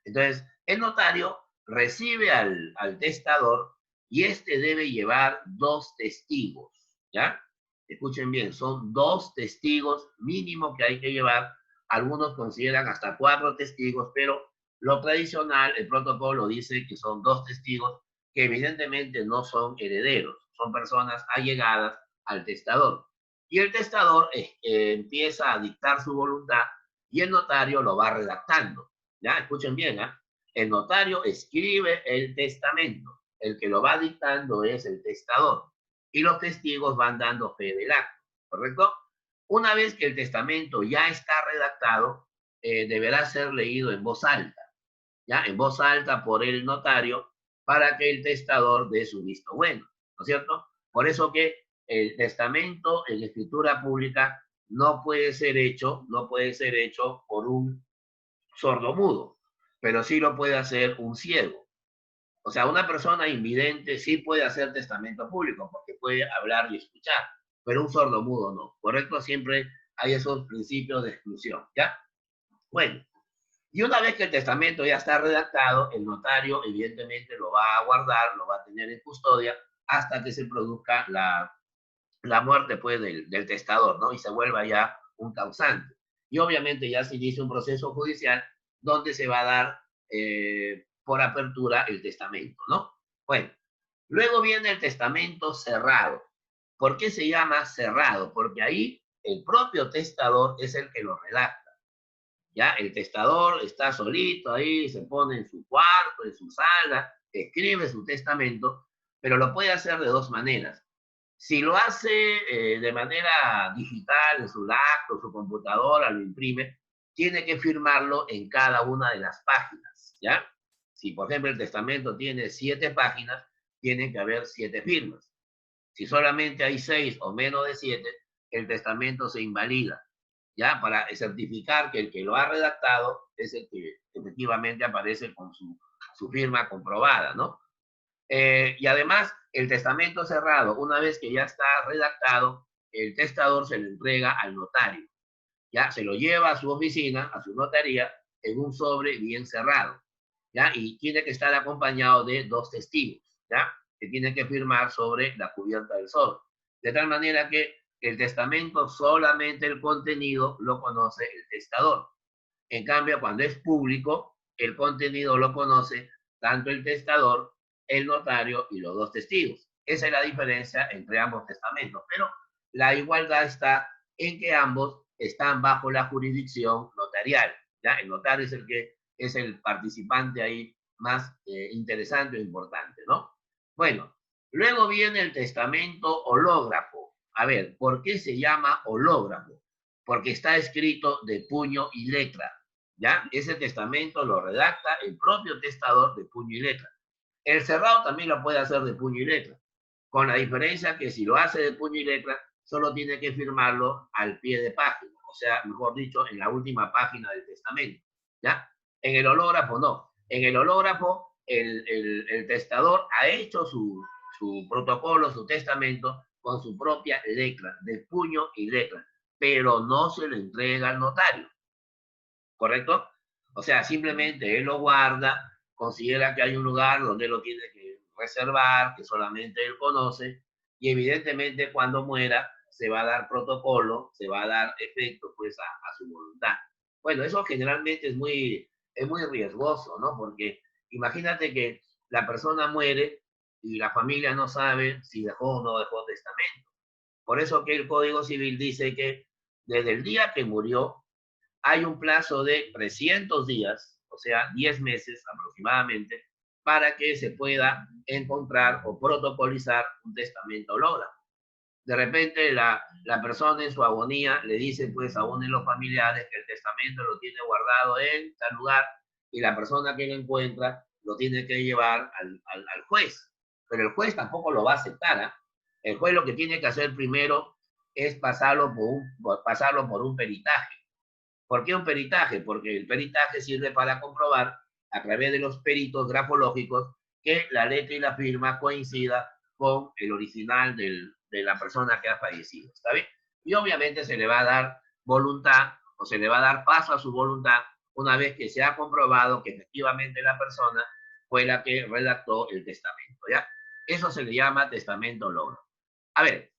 Entonces, el notario recibe al testador y este debe llevar 2 testigos, ¿ya? Escuchen bien, son 2 testigos mínimo que hay que llevar. Algunos consideran hasta 4 testigos, pero lo tradicional, el protocolo dice que son 2 testigos que evidentemente no son herederos, son personas allegadas al testador. Y el testador empieza a dictar su voluntad y el notario lo va redactando. ¿Ya? Escuchen bien, ¿eh? El notario escribe el testamento, el que lo va dictando es el testador y los testigos van dando fe del acto, ¿correcto? Una vez que el testamento ya está redactado, deberá ser leído en voz alta, ¿ya? En voz alta por el notario para que el testador dé su visto bueno, ¿no es cierto? Por eso que el testamento en escritura pública no puede ser hecho por un sordomudo, pero sí lo puede hacer un ciego. O sea, una persona invidente sí puede hacer testamento público porque puede hablar y escuchar, pero un sordomudo no, ¿correcto? Siempre hay esos principios de exclusión, ¿ya? Bueno, y una vez que el testamento ya está redactado, el notario evidentemente lo va a guardar, lo va a tener en custodia hasta que se produzca la muerte, pues, del testador, ¿no? Y se vuelva ya un causante. Y obviamente ya se inicia un proceso judicial donde se va a dar por apertura el testamento, ¿no? Bueno, luego viene el testamento cerrado. ¿Por qué se llama cerrado? Porque ahí el propio testador es el que lo redacta. ¿Ya? El testador está solito ahí, se pone en su cuarto, en su sala, escribe su testamento, pero lo puede hacer de dos maneras. Si lo hace de manera digital, en su laptop, su computadora, lo imprime, tiene que firmarlo en cada una de las páginas, ¿ya? Si, por ejemplo, el testamento tiene 7 páginas, tiene que haber 7 firmas. Si solamente hay 6 o menos de 7, el testamento se invalida, ¿ya? Para certificar que el que lo ha redactado es el que efectivamente aparece con su firma comprobada, ¿no? Y además, el testamento cerrado, una vez que ya está redactado, el testador se lo entrega al notario, ¿ya? Se lo lleva a su oficina, a su notaría, en un sobre bien cerrado, ¿ya? Y tiene que estar acompañado de 2 testigos, ¿ya? Que tienen que firmar sobre la cubierta del sobre. De tal manera que el testamento, solamente el contenido lo conoce el testador. En cambio, cuando es público, el contenido lo conoce tanto el testador, el notario y los 2 testigos. Esa es la diferencia entre ambos testamentos. Pero la igualdad está en que ambos están bajo la jurisdicción notarial, ¿ya? El notario es el que es el participante ahí más interesante o importante, ¿no? Bueno, luego viene el testamento hológrafo. A ver, ¿por qué se llama hológrafo? Porque está escrito de puño y letra, ¿ya? Ese testamento lo redacta el propio testador de puño y letra. El cerrado también lo puede hacer de puño y letra, con la diferencia que si lo hace de puño y letra, solo tiene que firmarlo al pie de página, o sea, mejor dicho, en la última página del testamento, ¿ya? En el hológrafo no. En el hológrafo, el testador ha hecho su protocolo, su testamento, con su propia letra, de puño y letra, pero no se lo entrega al notario, ¿correcto? O sea, simplemente él lo guarda, considera que hay un lugar donde lo tiene que reservar, que solamente él conoce, y evidentemente cuando muera se va a dar protocolo, se va a dar efecto pues a su voluntad. Bueno, eso generalmente es muy riesgoso, ¿no? Porque imagínate que la persona muere y la familia no sabe si dejó o no dejó testamento. Por eso que el Código Civil dice que desde el día que murió hay un plazo de 300 días, o sea, 10 meses aproximadamente, para que se pueda encontrar o protocolizar un testamento hológrafo. De repente la persona en su agonía le dice pues a uno de los familiares que el testamento lo tiene guardado en tal lugar y la persona que lo encuentra lo tiene que llevar al juez. Pero el juez tampoco lo va a aceptar, ¿eh? El juez lo que tiene que hacer primero es pasarlo por un peritaje. ¿Por qué un peritaje? Porque el peritaje sirve para comprobar a través de los peritos grafológicos que la letra y la firma coincida con el original de la persona que ha fallecido, ¿está bien? Y obviamente se le va a dar voluntad o se le va a dar paso a su voluntad una vez que se ha comprobado que efectivamente la persona fue la que redactó el testamento, ¿ya? Eso se le llama testamento hológrafo. A ver,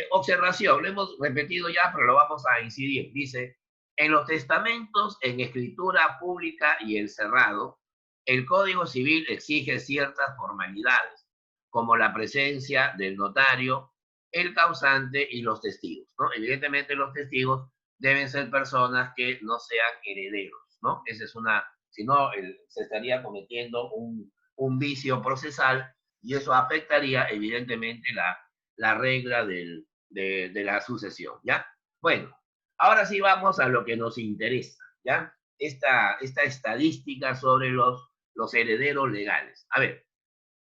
observación, lo hemos repetido ya, pero lo vamos a incidir. Dice, en los testamentos en escritura pública y el cerrado, el Código Civil exige ciertas formalidades, como la presencia del notario, el causante y los testigos, ¿no? Evidentemente los testigos deben ser personas que no sean herederos, ¿no? Esa es una, si no, se estaría cometiendo un vicio procesal y eso afectaría evidentemente la regla de la sucesión, ¿ya? Bueno, ahora sí vamos a lo que nos interesa, ¿ya? Esta estadística sobre los herederos legales. A ver,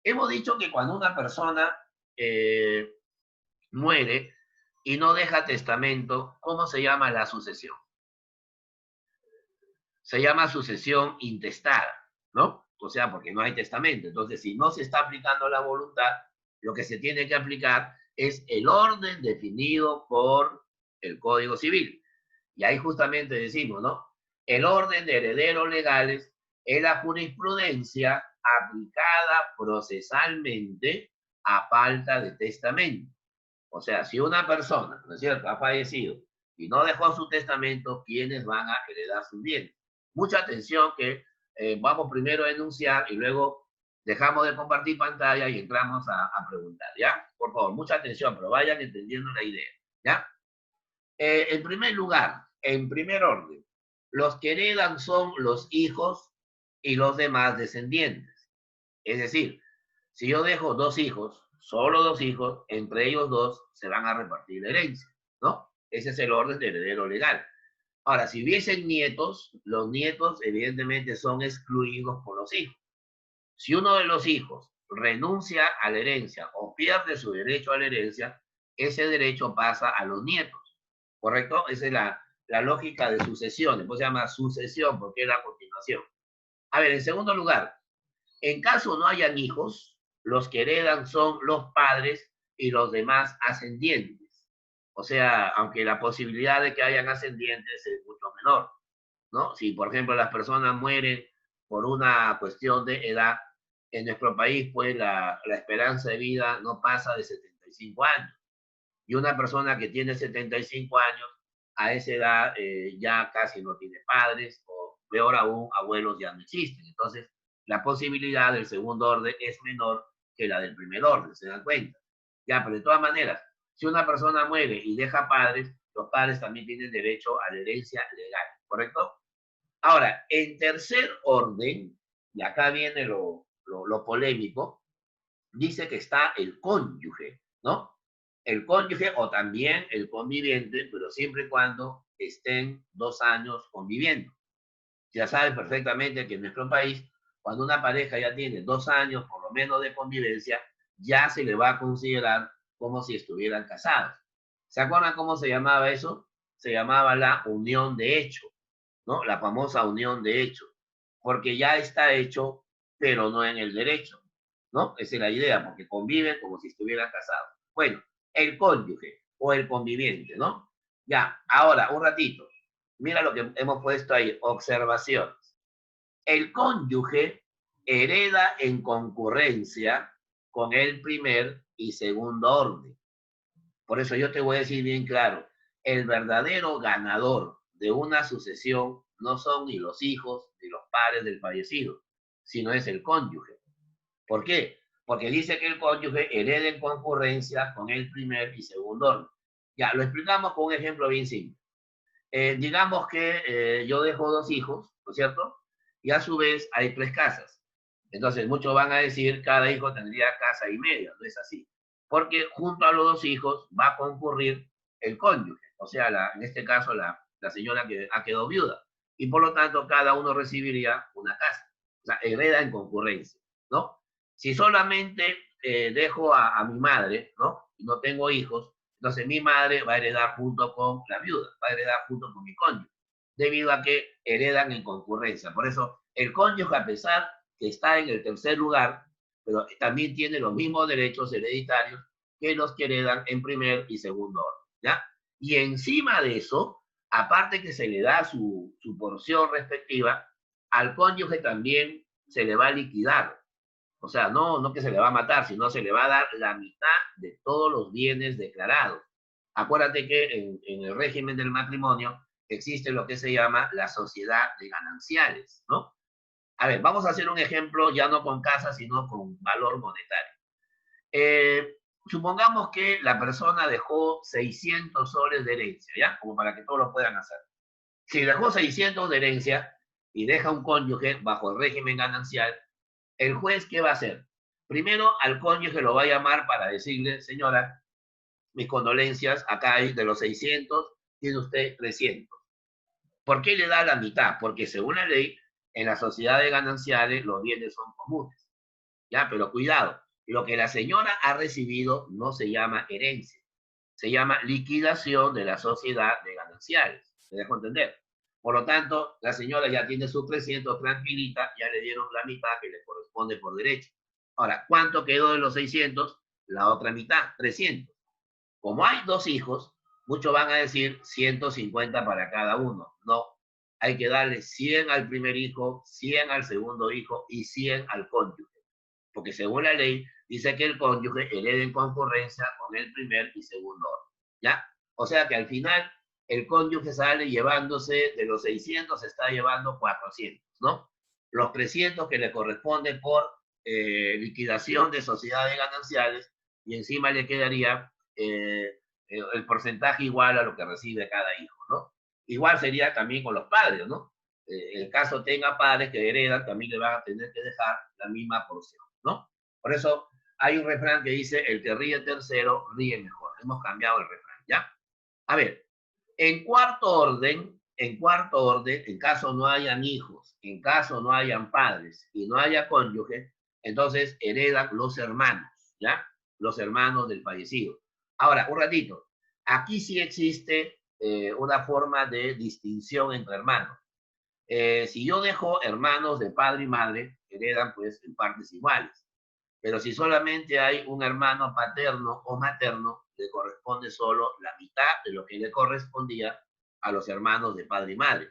hemos dicho que cuando una persona muere y no deja testamento, ¿cómo se llama la sucesión? Se llama sucesión intestada, ¿no? O sea, porque no hay testamento. Entonces, si no se está aplicando la voluntad, lo que se tiene que aplicar es el orden definido por el Código Civil. Y ahí justamente decimos, ¿no? El orden de herederos legales es la jurisprudencia aplicada procesalmente a falta de testamento. O sea, si una persona, ¿no es cierto?, ha fallecido y no dejó su testamento, ¿quiénes van a heredar sus bienes? Mucha atención que vamos primero a enunciar y luego dejamos de compartir pantalla y entramos a preguntar, ¿ya? Por favor, mucha atención, pero vayan entendiendo la idea, ¿ya? En primer lugar, en primer orden, los que heredan son los hijos y los demás descendientes. Es decir, si yo dejo dos hijos, solo dos hijos, entre ellos dos se van a repartir la herencia, ¿no? Ese es el orden de heredero legal. Ahora, si hubiesen nietos, los nietos evidentemente son excluidos por los hijos. Si uno de los hijos renuncia a la herencia o pierde su derecho a la herencia, ese derecho pasa a los nietos, ¿correcto? Esa es la lógica de sucesión, después se llama sucesión porque es la continuación. A ver, en segundo lugar, en caso no hayan hijos, los que heredan son los padres y los demás ascendientes. O sea, aunque la posibilidad de que hayan ascendientes es mucho menor, ¿no? Si, por ejemplo, las personas mueren por una cuestión de edad, en nuestro país, pues, la esperanza de vida no pasa de 75 años. Y una persona que tiene 75 años, a esa edad ya casi no tiene padres, o peor aún, abuelos ya no existen. Entonces, la posibilidad del segundo orden es menor que la del primer orden, ¿se dan cuenta? Ya, pero de todas maneras, si una persona muere y deja padres, los padres también tienen derecho a la herencia legal, ¿correcto? Ahora, en tercer orden, y acá viene lo polémico, dice que está el cónyuge, ¿no? El cónyuge o también el conviviente, pero siempre y cuando estén 2 años conviviendo. Ya sabes perfectamente que en nuestro país, cuando una pareja ya tiene 2 años por lo menos de convivencia, ya se le va a considerar como si estuvieran casados. ¿Se acuerdan cómo se llamaba eso? Se llamaba la unión de hecho, ¿no? La famosa unión de hecho, porque ya está hecho, pero no en el derecho, ¿no? Esa es la idea, porque conviven como si estuvieran casados. Bueno, el cónyuge o el conviviente, ¿no? Ya, ahora, un ratito. Mira lo que hemos puesto ahí, observaciones. El cónyuge hereda en concurrencia con el primer y segundo orden. Por eso yo te voy a decir bien claro, el verdadero ganador de una sucesión no son ni los hijos ni los padres del fallecido, sino es el cónyuge. ¿Por qué? Porque dice que el cónyuge hereda en concurrencia con el primer y segundo orden. Ya, lo explicamos con un ejemplo bien simple. Digamos que yo dejo 2 hijos, ¿no es cierto? Y a su vez hay 3 casas. Entonces muchos van a decir cada hijo tendría casa y media, no es así. Porque junto a los 2 hijos va a concurrir el cónyuge, o sea, en este caso la señora que ha quedado viuda. Y por lo tanto cada uno recibiría una casa. O sea, hereda en concurrencia, ¿no? Si solamente dejo a mi madre, ¿no? Y no tengo hijos, entonces mi madre va a heredar junto con la viuda, va a heredar junto con mi cónyuge, debido a que heredan en concurrencia. Por eso el cónyuge, a pesar que está en el tercer lugar, pero también tiene los mismos derechos hereditarios que los que heredan en primer y segundo orden, ¿ya? Y encima de eso, aparte que se le da su porción respectiva, al cónyuge también se le va a liquidar. O sea, no que se le va a matar, sino se le va a dar la mitad de todos los bienes declarados. Acuérdate que en el régimen del matrimonio existe lo que se llama la sociedad de gananciales, ¿no? A ver, vamos a hacer un ejemplo ya no con casa, sino con valor monetario. Supongamos que la persona dejó 600 soles de herencia, ¿ya? Como para que todos lo puedan hacer. Si dejó 600 de herencia y deja un cónyuge bajo el régimen ganancial, el juez, ¿qué va a hacer? Primero, al cónyuge lo va a llamar para decirle, señora, mis condolencias, acá hay de los 600, tiene usted 300. ¿Por qué le da la mitad? Porque según la ley, en la sociedad de gananciales los bienes son comunes. Ya, pero cuidado, lo que la señora ha recibido no se llama herencia, se llama liquidación de la sociedad de gananciales. ¿Me dejo entender? Por lo tanto, la señora ya tiene sus 300 tranquilita, ya le dieron la mitad que le corresponde por derecho. Ahora, ¿cuánto quedó de los 600? La otra mitad, 300. Como hay 2 hijos, muchos van a decir 150 para cada uno. No, hay que darle 100 al primer hijo, 100 al segundo hijo y 100 al cónyuge. Porque según la ley, dice que el cónyuge hereda en concurrencia con el primer y segundo orden. ¿Ya? O sea que al final el cónyuge sale llevándose, de los 600 se está llevando 400, ¿no? los 300 que le corresponden por liquidación de sociedades gananciales, y encima le quedaría el porcentaje igual a lo que recibe cada hijo, ¿no? Igual sería también con los padres, ¿no? El caso tenga padres que heredan, también le van a tener que dejar la misma porción, ¿no? Por eso hay un refrán que dice, el que ríe tercero, ríe mejor. Hemos cambiado el refrán, ¿ya? A ver, en cuarto orden, en caso no hayan hijos, en caso no hayan padres y no haya cónyuge, entonces heredan los hermanos, ¿ya? Los hermanos del fallecido. Ahora, un ratito, aquí sí existe una forma de distinción entre hermanos. Si yo dejo hermanos de padre y madre, heredan pues en partes iguales. Pero si solamente hay un hermano paterno o materno, le corresponde solo la mitad de lo que le correspondía a los hermanos de padre y madre.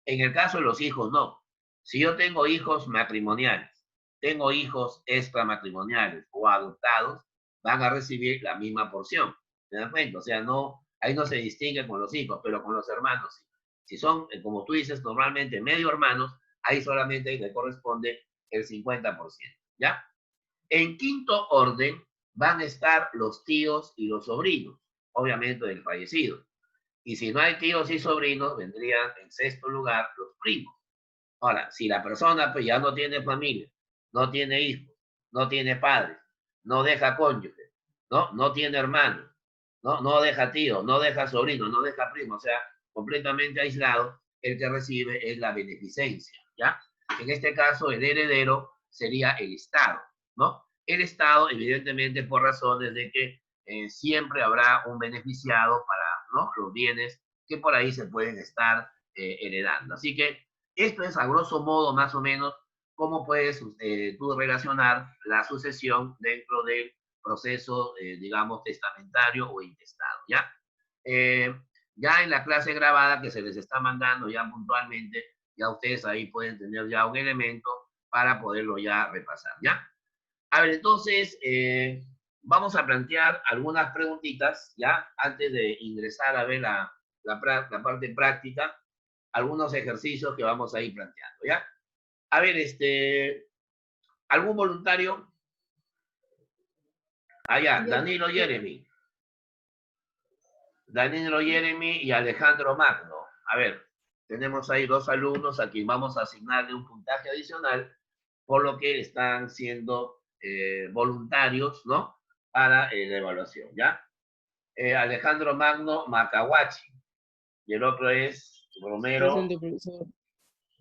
En el caso de los hijos, no. Si yo tengo hijos matrimoniales, tengo hijos extramatrimoniales o adoptados, van a recibir la misma porción. ¿Se dan cuenta? O sea, no, ahí no se distingue con los hijos, pero con los hermanos sí. Si son, como tú dices, normalmente medio hermanos, ahí solamente le corresponde el 50%, ¿ya? En quinto orden van a estar los tíos y los sobrinos, obviamente del fallecido. Y si no hay tíos y sobrinos, vendrían en sexto lugar los primos. Ahora, si la persona pues ya no tiene familia, no tiene hijos, no tiene padres, no deja cónyuge, no tiene hermanos, no deja tío, no deja sobrino, no deja primo, o sea, completamente aislado, el que recibe es la beneficencia, ¿ya? En este caso, el heredero sería el Estado, ¿no? El Estado, evidentemente, por razones de que siempre habrá un beneficiado para, ¿no?, los bienes que por ahí se pueden estar heredando. Así que esto es, a grosso modo, más o menos, cómo puedes tú relacionar la sucesión dentro del proceso, digamos, testamentario o intestado, ¿ya? Ya en la clase grabada que se les está mandando ya puntualmente, ya ustedes ahí pueden tener ya un elemento para poderlo ya repasar, ¿ya? A ver, entonces, vamos a plantear algunas preguntitas, ¿ya? Antes de ingresar a ver la parte práctica, algunos ejercicios que vamos a ir planteando, ¿ya? A ver, ¿algún voluntario? Allá, Danilo Jeremy. Danilo Jeremy y Alejandro Magno. A ver, tenemos ahí dos alumnos a quien vamos a asignarle un puntaje adicional por lo que están siendo voluntarios, ¿no? Para la evaluación, ¿ya? Alejandro Magno Macahuachi. Y el otro es Romero. Presente, profesor.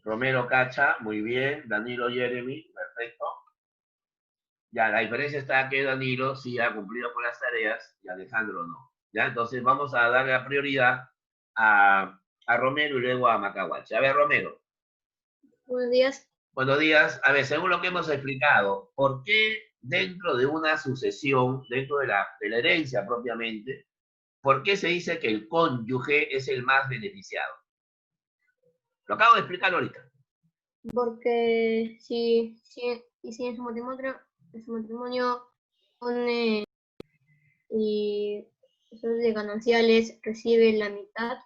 Romero Cacha, muy bien. Danilo Jeremy, perfecto. Ya, la diferencia está que Danilo sí ha cumplido con las tareas y Alejandro no. ¿Ya? Entonces vamos a darle la prioridad a Romero y luego a Macahuachi. A ver, Romero. Buenos días. Buenos días. A ver, según lo que hemos explicado, ¿por qué dentro de una sucesión, dentro de la herencia propiamente, por qué se dice que el cónyuge es el más beneficiado? Lo acabo de explicar ahorita. Porque si en su matrimonio pone y soles de gananciales recibe la mitad.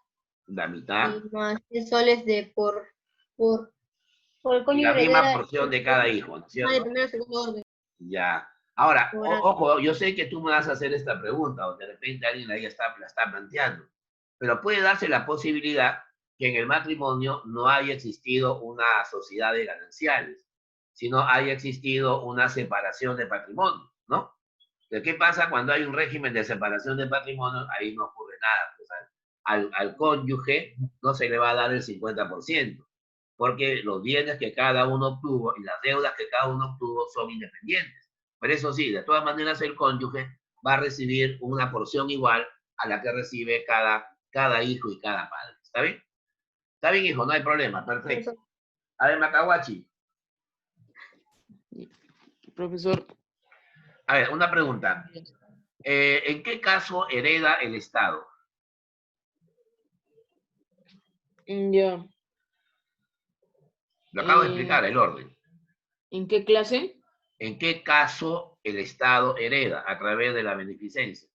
La mitad. Y más 10 soles por el Y cónyuge la misma heredera, porción de cada hijo, ¿no es cierto? de primero o segundo orden. Ya. Ahora, Ahora- ojo, yo sé que tú me vas a hacer esta pregunta, o de repente alguien ahí la está planteando, pero puede darse la posibilidad que en el matrimonio no haya existido una sociedad de gananciales, sino haya existido una separación de patrimonio, ¿no? ¿De qué pasa cuando hay un régimen de separación de patrimonio? Ahí no ocurre nada. Pues al cónyuge no se le va a dar el 50%, porque los bienes que cada uno obtuvo y las deudas que cada uno obtuvo son independientes. Pero eso sí, de todas maneras el cónyuge va a recibir una porción igual a la que recibe cada hijo y cada padre. ¿Está bien? Está bien, hijo, no hay problema. Perfecto. A ver, Macahuachi. Profesor. A ver, una pregunta. ¿En qué caso hereda el Estado? Ya. Lo acabo de explicar, el orden. ¿En qué clase? ¿En qué caso el Estado hereda? A través de la beneficencia.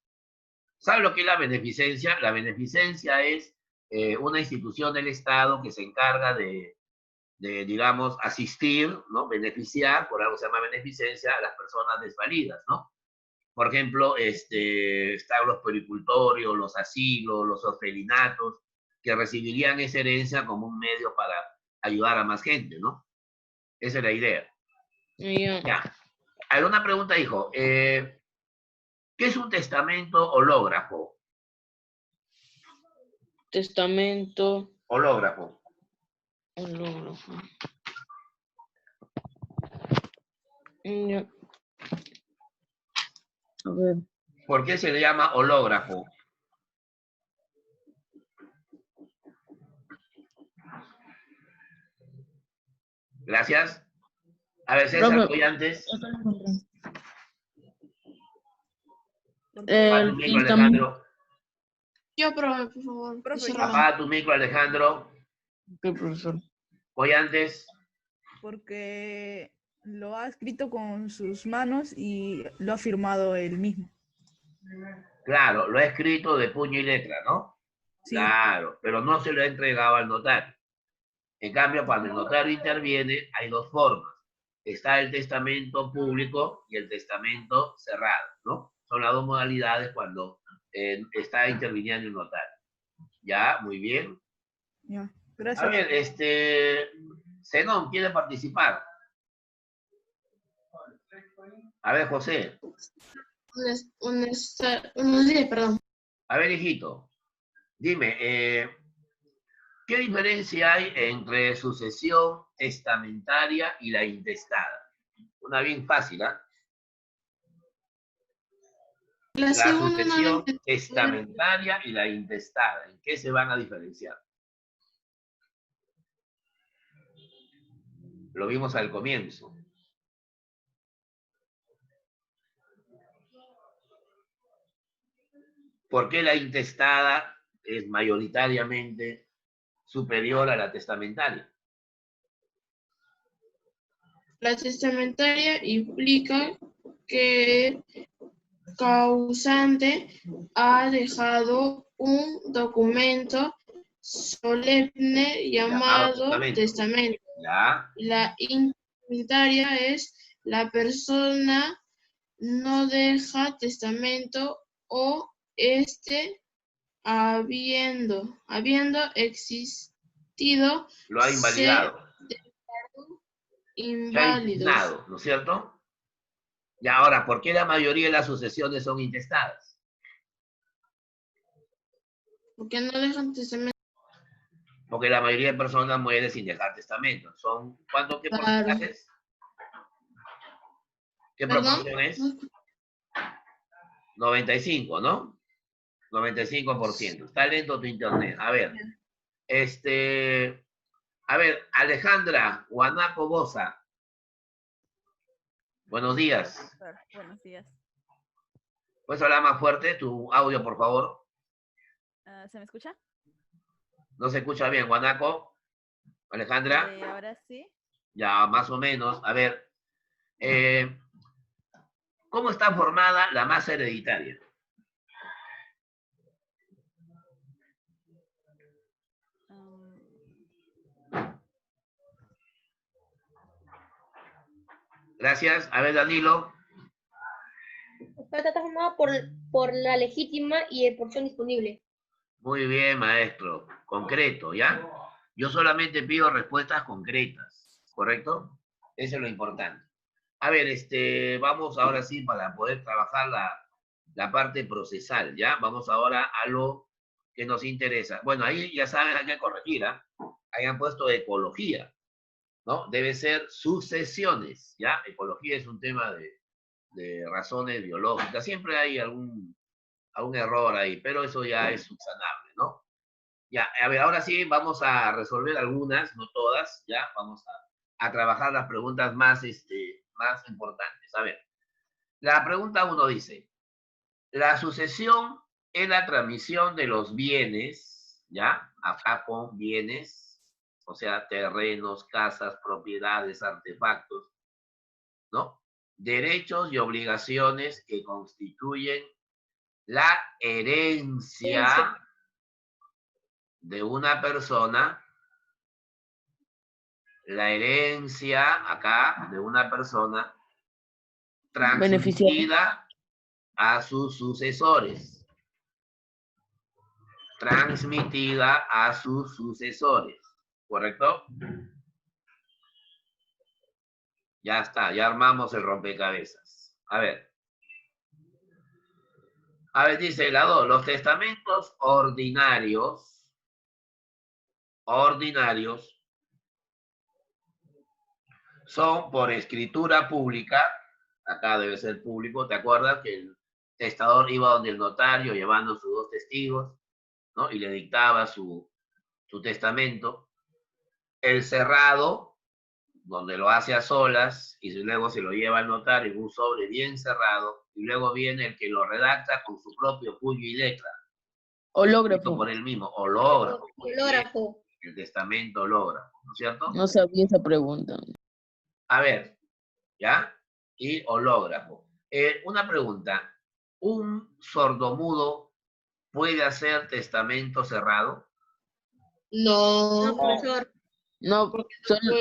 ¿Sabe lo que es la beneficencia? La beneficencia es una institución del Estado que se encarga de digamos, asistir, ¿no? Beneficiar, por algo se llama beneficencia, a las personas desvalidas, ¿no? Por ejemplo, están los pericultorios, los asilos, los orfelinatos, que recibirían esa herencia como un medio para ayudar a más gente, ¿no? Esa es la idea. Ya. Hay una pregunta, hijo. ¿Qué es un testamento hológrafo? Testamento. Hológrafo. Hológrafo. Ya. A ver. ¿Por qué se le llama hológrafo? Gracias. A ver, César, Profe. Collantes. El Apaga tu micro, Alejandro. Yo, profe, por favor. Profe, Apaga tu micro, Alejandro. ¿Qué, profesor? Collantes. porque lo ha escrito con sus manos y lo ha firmado él mismo. Claro, lo ha escrito de puño y letra, ¿no? Sí. Claro, pero no se lo ha entregado al notario. En cambio, cuando el notario interviene, hay dos formas. Está el testamento público y el testamento cerrado, ¿no? Son las dos modalidades cuando está interviniendo el notario. Ya, muy bien. Ya, gracias. A ver, Zenón, ¿quiere participar? A ver, José. Unos días, perdón. A ver, hijito. Dime, ¿qué diferencia hay entre sucesión testamentaria y la intestada? Una bien fácil, ¿ah? La sucesión testamentaria y la intestada. ¿En qué se van a diferenciar? Lo vimos al comienzo. ¿Por qué la intestada es mayoritariamente superior a la testamentaria? La testamentaria implica que causante ha dejado un documento solemne llamado testamento. ¿Ya? La intestamentaria es la persona no deja testamento o habiendo existido Lo ha invalidado. se declaró Se ha inválidos. impugnado, ¿no es cierto? Y ahora, ¿por qué la mayoría de las sucesiones son intestadas? Porque no dejan testamento. Porque la mayoría de personas mueren sin dejar testamento. ¿Son cuánto? ¿Qué porcentajes? ¿Qué proporción es? 95, ¿no? 95%. Está lento tu internet. A ver. A ver, Alejandra Guanaco Bosa. Buenos días. Buenos días. ¿Puedes hablar más fuerte tu audio, por favor? ¿Se me escucha? No se escucha bien, Guanaco. Alejandra. Ahora sí. Ya, más o menos. A ver. ¿Cómo está formada la masa hereditaria? Gracias. A ver, Danilo. Está formada por la legítima y el porción disponible. Muy bien, maestro. Concreto, ¿ya? Yo solamente pido respuestas concretas, ¿correcto? Eso es lo importante. A ver, vamos ahora sí para poder trabajar la parte procesal, ¿ya? Vamos ahora a lo que nos interesa. Bueno, ahí ya saben, hay que corregir, ¿ah? Ahí han puesto ecología, ¿no? Debe ser sucesiones, ¿ya? Ecología es un tema de razones biológicas. Siempre hay algún error ahí, pero eso ya es subsanable, ¿no? Ya, a ver, ahora sí vamos a resolver algunas, no todas, ¿ya? Vamos a trabajar las preguntas más importantes. A ver, la pregunta 1 dice, la sucesión es la transmisión de los bienes, ¿ya? Acá con bienes, o sea, terrenos, casas, propiedades, artefactos, ¿no? Derechos y obligaciones que constituyen la herencia de una persona, la herencia acá de una persona Beneficiario. transmitida a sus sucesores. Transmitida a sus sucesores. ¿Correcto? Ya está, ya armamos el rompecabezas. A ver, dice la 2, los testamentos ordinarios son por escritura pública, acá debe ser público, ¿te acuerdas que el testador iba donde el notario llevando sus 2 testigos, ¿no? Y le dictaba su testamento. El cerrado, donde lo hace a solas, y luego se lo lleva al notario en un sobre bien cerrado, y luego viene el que lo redacta con su propio puño y letra. Hológrafo. Por él mismo, hológrafo. Hológrafo. El testamento hológrafo, ¿no es cierto? No sabía esa pregunta. A ver, ¿ya? Y hológrafo. Una pregunta. ¿Un sordomudo puede hacer testamento cerrado? No, profesor. No, solo...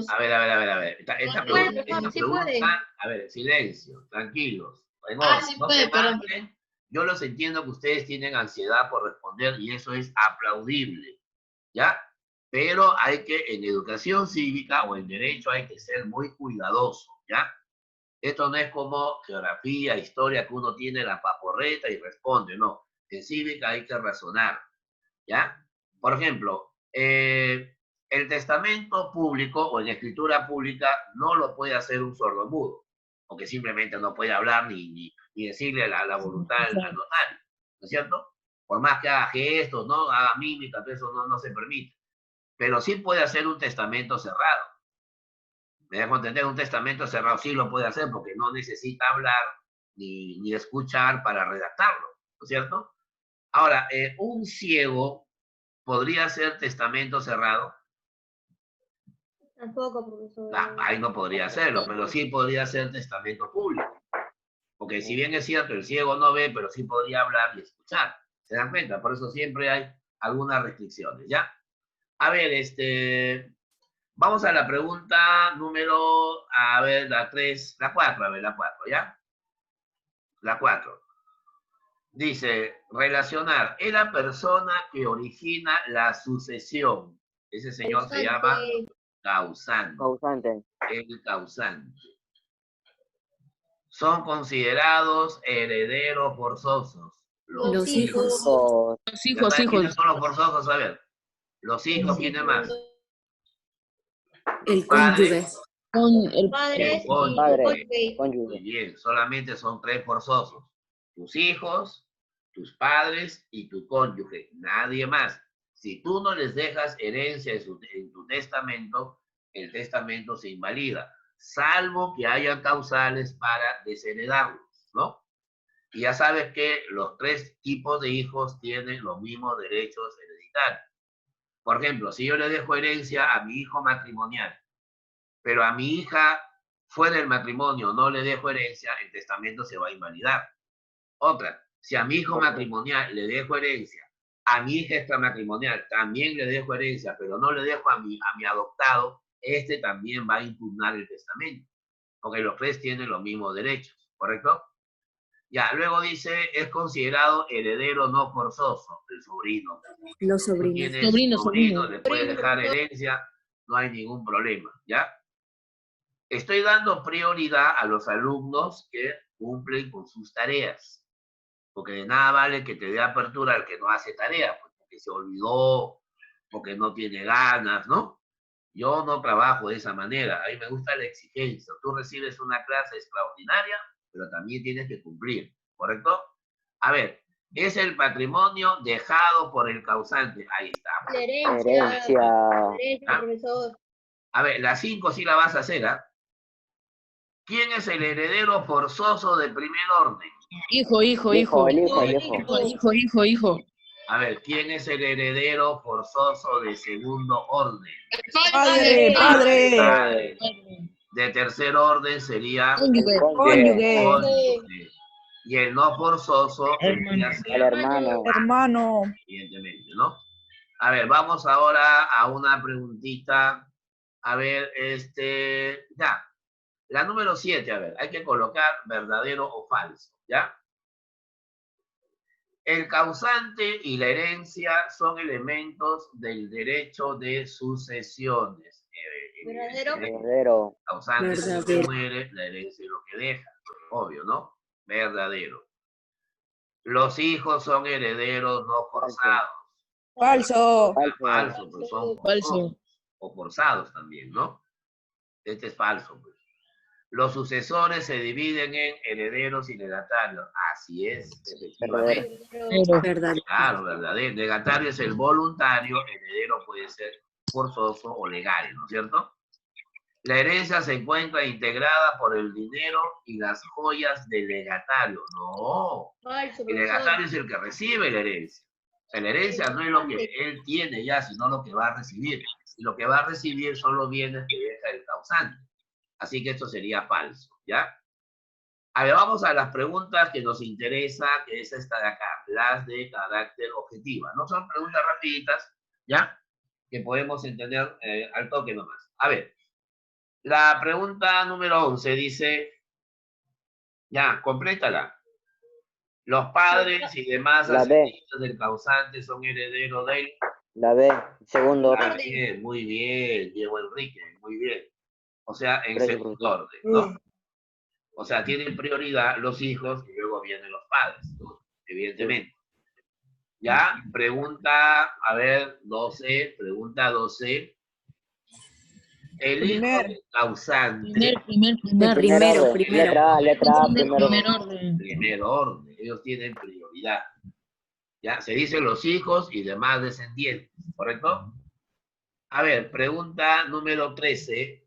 A ver. Esta Bueno, pregunta, sí puede. a ver, silencio, tranquilos. En Ah, orden, sí no puede, se pero- maten. Yo los entiendo que ustedes tienen ansiedad por responder y eso es aplaudible, ¿ya? Pero hay que, en educación cívica o en derecho, hay que ser muy cuidadoso, ¿ya? Esto no es como geografía, historia, que uno tiene la paporreta y responde, no. En cívica hay que razonar, ¿ya? Por ejemplo, el testamento público o en escritura pública no lo puede hacer un sordomudo, porque simplemente no puede hablar ni decirle la voluntad al notario, ¿no es cierto? Por más que haga gestos, no haga mímica, eso no se permite. Pero sí puede hacer un testamento cerrado. Me dejo entender, un testamento cerrado sí lo puede hacer porque no necesita hablar ni escuchar para redactarlo, ¿no es cierto? Ahora, un ciego podría hacer testamento cerrado. Tampoco, profesor. Ahí no podría hacerlo, pero sí podría hacer testamento público. Porque si bien es cierto, el ciego no ve, pero sí podría hablar y escuchar. ¿Se dan cuenta? Por eso siempre hay algunas restricciones, ¿ya? A ver, vamos a la pregunta número, la 4, la 4, ¿ya? La 4. Dice, relacionar, es la persona que origina la sucesión. Ese señor se llama causante. Causante. El causante. Son considerados herederos forzosos. Los hijos. Los hijos. ¿Quiénes son los forzosos? A ver. Los hijos, ¿quiénes más? El cónyuge. El Padres y Padre. Muy bien, solamente son 3 forzosos. Tus hijos, tus padres y tu cónyuge. Nadie más. Si tú no les dejas herencia en tu testamento, el testamento se invalida, salvo que haya causales para desheredarlos, ¿no? Y ya sabes que los 3 tipos de hijos tienen los mismos derechos hereditarios. Por ejemplo, si yo le dejo herencia a mi hijo matrimonial, pero a mi hija fuera del matrimonio no le dejo herencia, el testamento se va a invalidar. Otra, si a mi hijo matrimonial le dejo herencia, a mi hija extramatrimonial también le dejo herencia, pero no le dejo a mi adoptado, este también va a impugnar el testamento, porque los 3 tienen los mismos derechos, ¿correcto? Ya, luego dice, es considerado heredero no forzoso, el sobrino. Los sobrinos. Tienes sobrino, le puedes dejar herencia, no hay ningún problema, ¿ya? Estoy dando prioridad a los alumnos que cumplen con sus tareas, porque de nada vale que te dé apertura al que no hace tarea, porque se olvidó, porque no tiene ganas, ¿no? Yo no trabajo de esa manera, a mí me gusta la exigencia. Tú recibes una clase extraordinaria, pero también tienes que cumplir, ¿correcto? A ver, es el patrimonio dejado por el causante. Ahí está. Herencia. Herencia, profesor. A ver, la 5 sí la vas a hacer, ¿ah? ¿Quién es el heredero forzoso de primer orden? Hijo. A ver, ¿quién es el heredero forzoso de segundo orden? Padre. De tercer orden sería Cónyuge. Y el no forzoso vendría a ser El hermano. Hermano. evidentemente, ¿no? A ver, vamos ahora a una preguntita A ver, ya. La número 7, a ver, hay que colocar verdadero o falso, ¿ya? El causante y la herencia son elementos del derecho de sucesiones. ¿Verdadero? Verdadero. El causante es lo que Verdadero. muere, la herencia es lo que deja. Obvio, ¿no? Verdadero. Los hijos son herederos no forzados. Falso. Falso, pues son forzosos o forzados también, ¿no? Este es falso, pues. Los sucesores se dividen en herederos y legatarios. Así es, efectivamente. Verdadero. Claro, verdadero. Legatario es el voluntario, heredero puede ser forzoso o legal, ¿no es cierto? La herencia se encuentra integrada por el dinero y las joyas del legatario. No, Falso, el legatario es el que recibe la herencia. O sea, la herencia no es lo que él tiene ya, sino lo que va a recibir. Y lo que va a recibir son los bienes que deja el causante. Así que esto sería falso, ¿ya? A ver, vamos a las preguntas que nos interesa, que es esta de acá, las de carácter objetiva. No son preguntas rapiditas, ¿ya? Que podemos entender al toque nomás. A ver, la pregunta número 11 dice, ya, complétala. Los padres y demás La B. ascendientes del causante son herederos del... La B, segundo Ah, orden. bien, muy bien, Diego Enrique, muy bien. O sea, en Gracias, segundo profesor. orden, ¿no? O sea, tienen prioridad los hijos y luego vienen los padres, ¿no? Evidentemente. Ya, pregunta, a ver, 12, pregunta 12. El hijo del causante. Primero. Letra A, primero. Primer orden. Ellos tienen prioridad. Ya, se dice los hijos y demás descendientes, ¿correcto? A ver, pregunta número 13.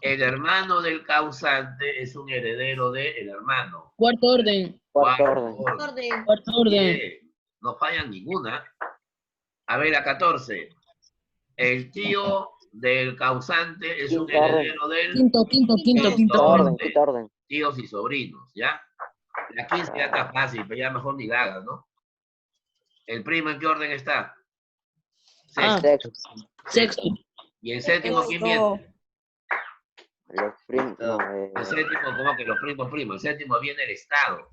El hermano del causante es un heredero del hermano. Cuarto orden. Cuarto orden. Orden. Cuarto orden. Bien, no fallan ninguna. A ver, la 14. El tío del causante es un Quinto orden. heredero del Quinto orden. Quinto orden. tíos y sobrinos, ¿ya? La 15 ya está fácil, pero ya mejor ni la hagas, ¿no? ¿El primo en qué orden está? Sexto. Sexto. ¿Y el séptimo quién viene? Los primos. El séptimo, como que los primos. El séptimo viene el Estado.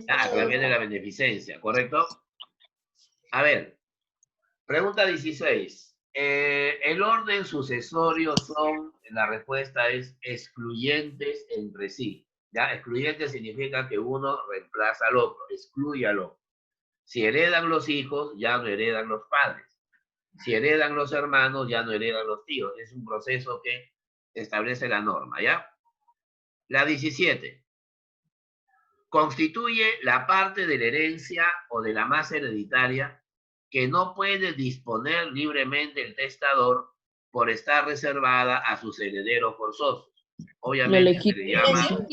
Ah, pero viene la beneficencia, ¿correcto? A ver, pregunta 16. El orden sucesorio la respuesta es excluyentes entre sí. ¿Ya? Excluyente significa que uno reemplaza al otro, excluye al otro. Si heredan los hijos, ya no heredan los padres. Si heredan los hermanos, ya no heredan los tíos. Es un proceso que establece la norma, ¿ya? La 17. Constituye la parte de la herencia o de la masa hereditaria que no puede disponer libremente el testador por estar reservada a sus herederos forzosos. Obviamente se le llama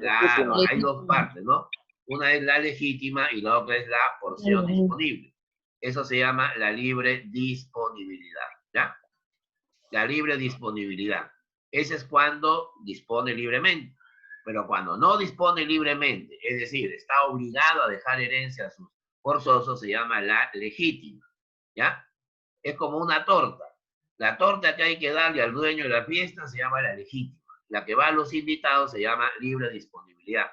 claro, hay dos partes, ¿no? Una es la legítima y la otra es la porción disponible. Eso se llama la libre disponibilidad, ¿ya? La libre disponibilidad. Ese es cuando dispone libremente. Pero cuando no dispone libremente, es decir, está obligado a dejar herencia a sus forzosos, se llama la legítima, ¿ya? Es como una torta. La torta que hay que darle al dueño de la fiesta se llama la legítima. La que va a los invitados se llama libre disponibilidad.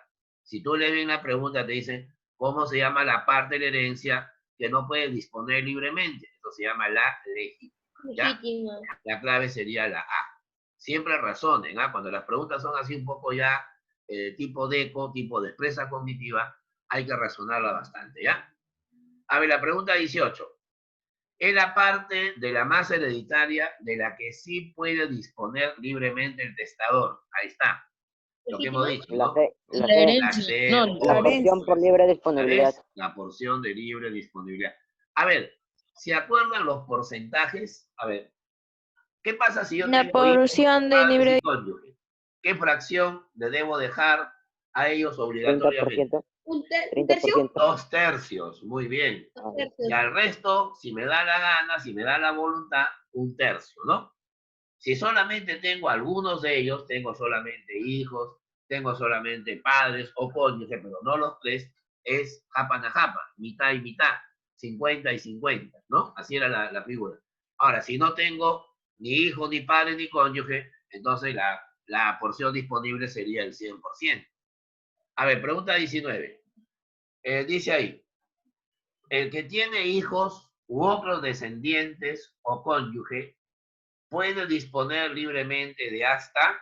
Si tú lees bien la pregunta, te dicen, ¿cómo se llama la parte de la herencia que no puede disponer libremente? Eso se llama la legítima, ¿ya? La clave sería la A. Siempre razonen, ¿ah? Cuando las preguntas son así un poco ya tipo DECO, tipo de expresa cognitiva, hay que razonarla bastante, ¿ya? A ver, la pregunta 18. Es la parte de la masa hereditaria de la que sí puede disponer libremente el testador. Ahí está. Lo que hemos dicho, ¿no? La herencia. La porción por libre disponibilidad. La porción de libre disponibilidad. A ver, ¿se acuerdan los porcentajes? A ver, ¿qué pasa si yo La porción de libre... cónyuge? ¿Qué fracción le debo dejar a ellos obligatoriamente? 30%. 2 tercios, muy bien. Y al resto, si me da la gana, si me da la voluntad, 1 tercio, ¿no? Si solamente tengo algunos de ellos, tengo solamente hijos, tengo solamente padres o cónyuges, pero no los 3, es japa na japa, mitad y mitad, 50 y 50, ¿no? Así era la figura. Ahora, si no tengo ni hijo, ni padre, ni cónyuge, entonces la porción disponible sería el 100%. A ver, pregunta 19. Dice ahí, el que tiene hijos u otros descendientes o cónyuge puede disponer libremente de hasta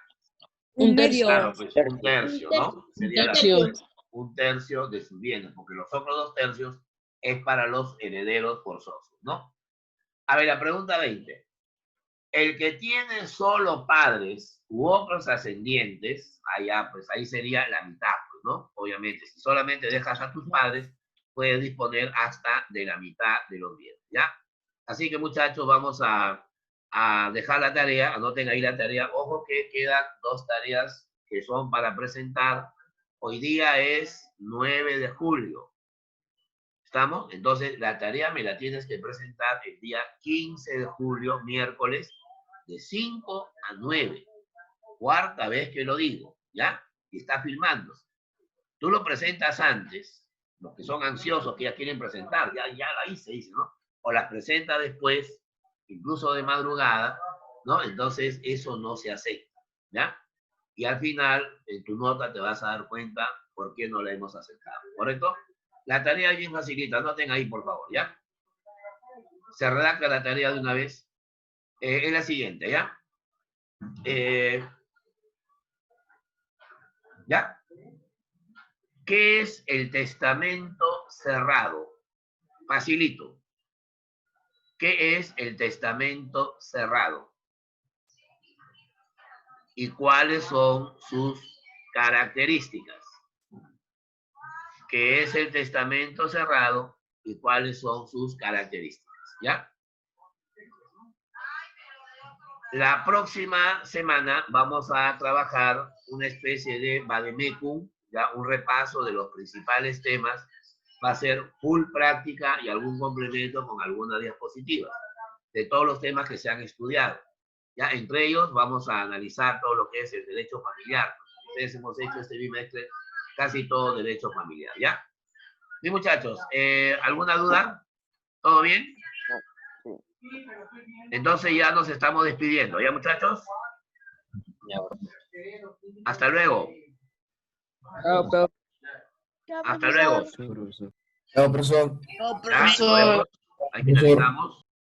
Un tercio. Claro, pues un tercio, ¿no? Sería un tercio de sus bienes, porque los otros 2 tercios es para los herederos forzosos, ¿no? A ver, la pregunta 20. El que tiene solo padres u otros ascendientes, allá, pues ahí sería la mitad, pues, ¿no? Obviamente, si solamente dejas a tus padres, puedes disponer hasta de la mitad de los bienes, ¿ya? Así que, muchachos, vamos a dejar la tarea, anoten ahí la tarea. Ojo que quedan 2 tareas que son para presentar. Hoy día es 9 de julio. ¿Estamos? Entonces, la tarea me la tienes que presentar el día 15 de julio, miércoles, de 5 a 9. 4ª vez que lo digo, ¿ya? Y está filmando. Tú lo presentas antes, los que son ansiosos, que ya quieren presentar, ya la hice, dice, ¿no? O las presenta después, incluso de madrugada, ¿no? Entonces, eso no se acepta, ¿ya? Y al final, en tu nota te vas a dar cuenta por qué no la hemos aceptado, ¿correcto? La tarea es bien facilita, anoten ahí, por favor, ¿ya? Se redacta la tarea de una vez. Es la siguiente, ¿ya? ¿Ya? ¿Qué es el testamento cerrado? Facilito. ¿Qué es el testamento cerrado? ¿Y cuáles son sus características? ¿Qué es el testamento cerrado? ¿Y cuáles son sus características? ¿Ya? La próxima semana vamos a trabajar una especie de vademecum, ya un repaso de los principales temas. Va a ser full práctica y algún complemento con algunas diapositivas de todos los temas que se han estudiado. Ya, entre ellos vamos a analizar todo lo que es el derecho familiar. Ustedes hemos hecho este bimestre casi todo derecho familiar, ¿ya? Sí, muchachos, ¿alguna duda? ¿Todo bien? Entonces ya nos estamos despidiendo, ¿ya, muchachos? Hasta luego. Hasta luego. Chao, profesor. Ya, nos vemos. Ahí finalizamos.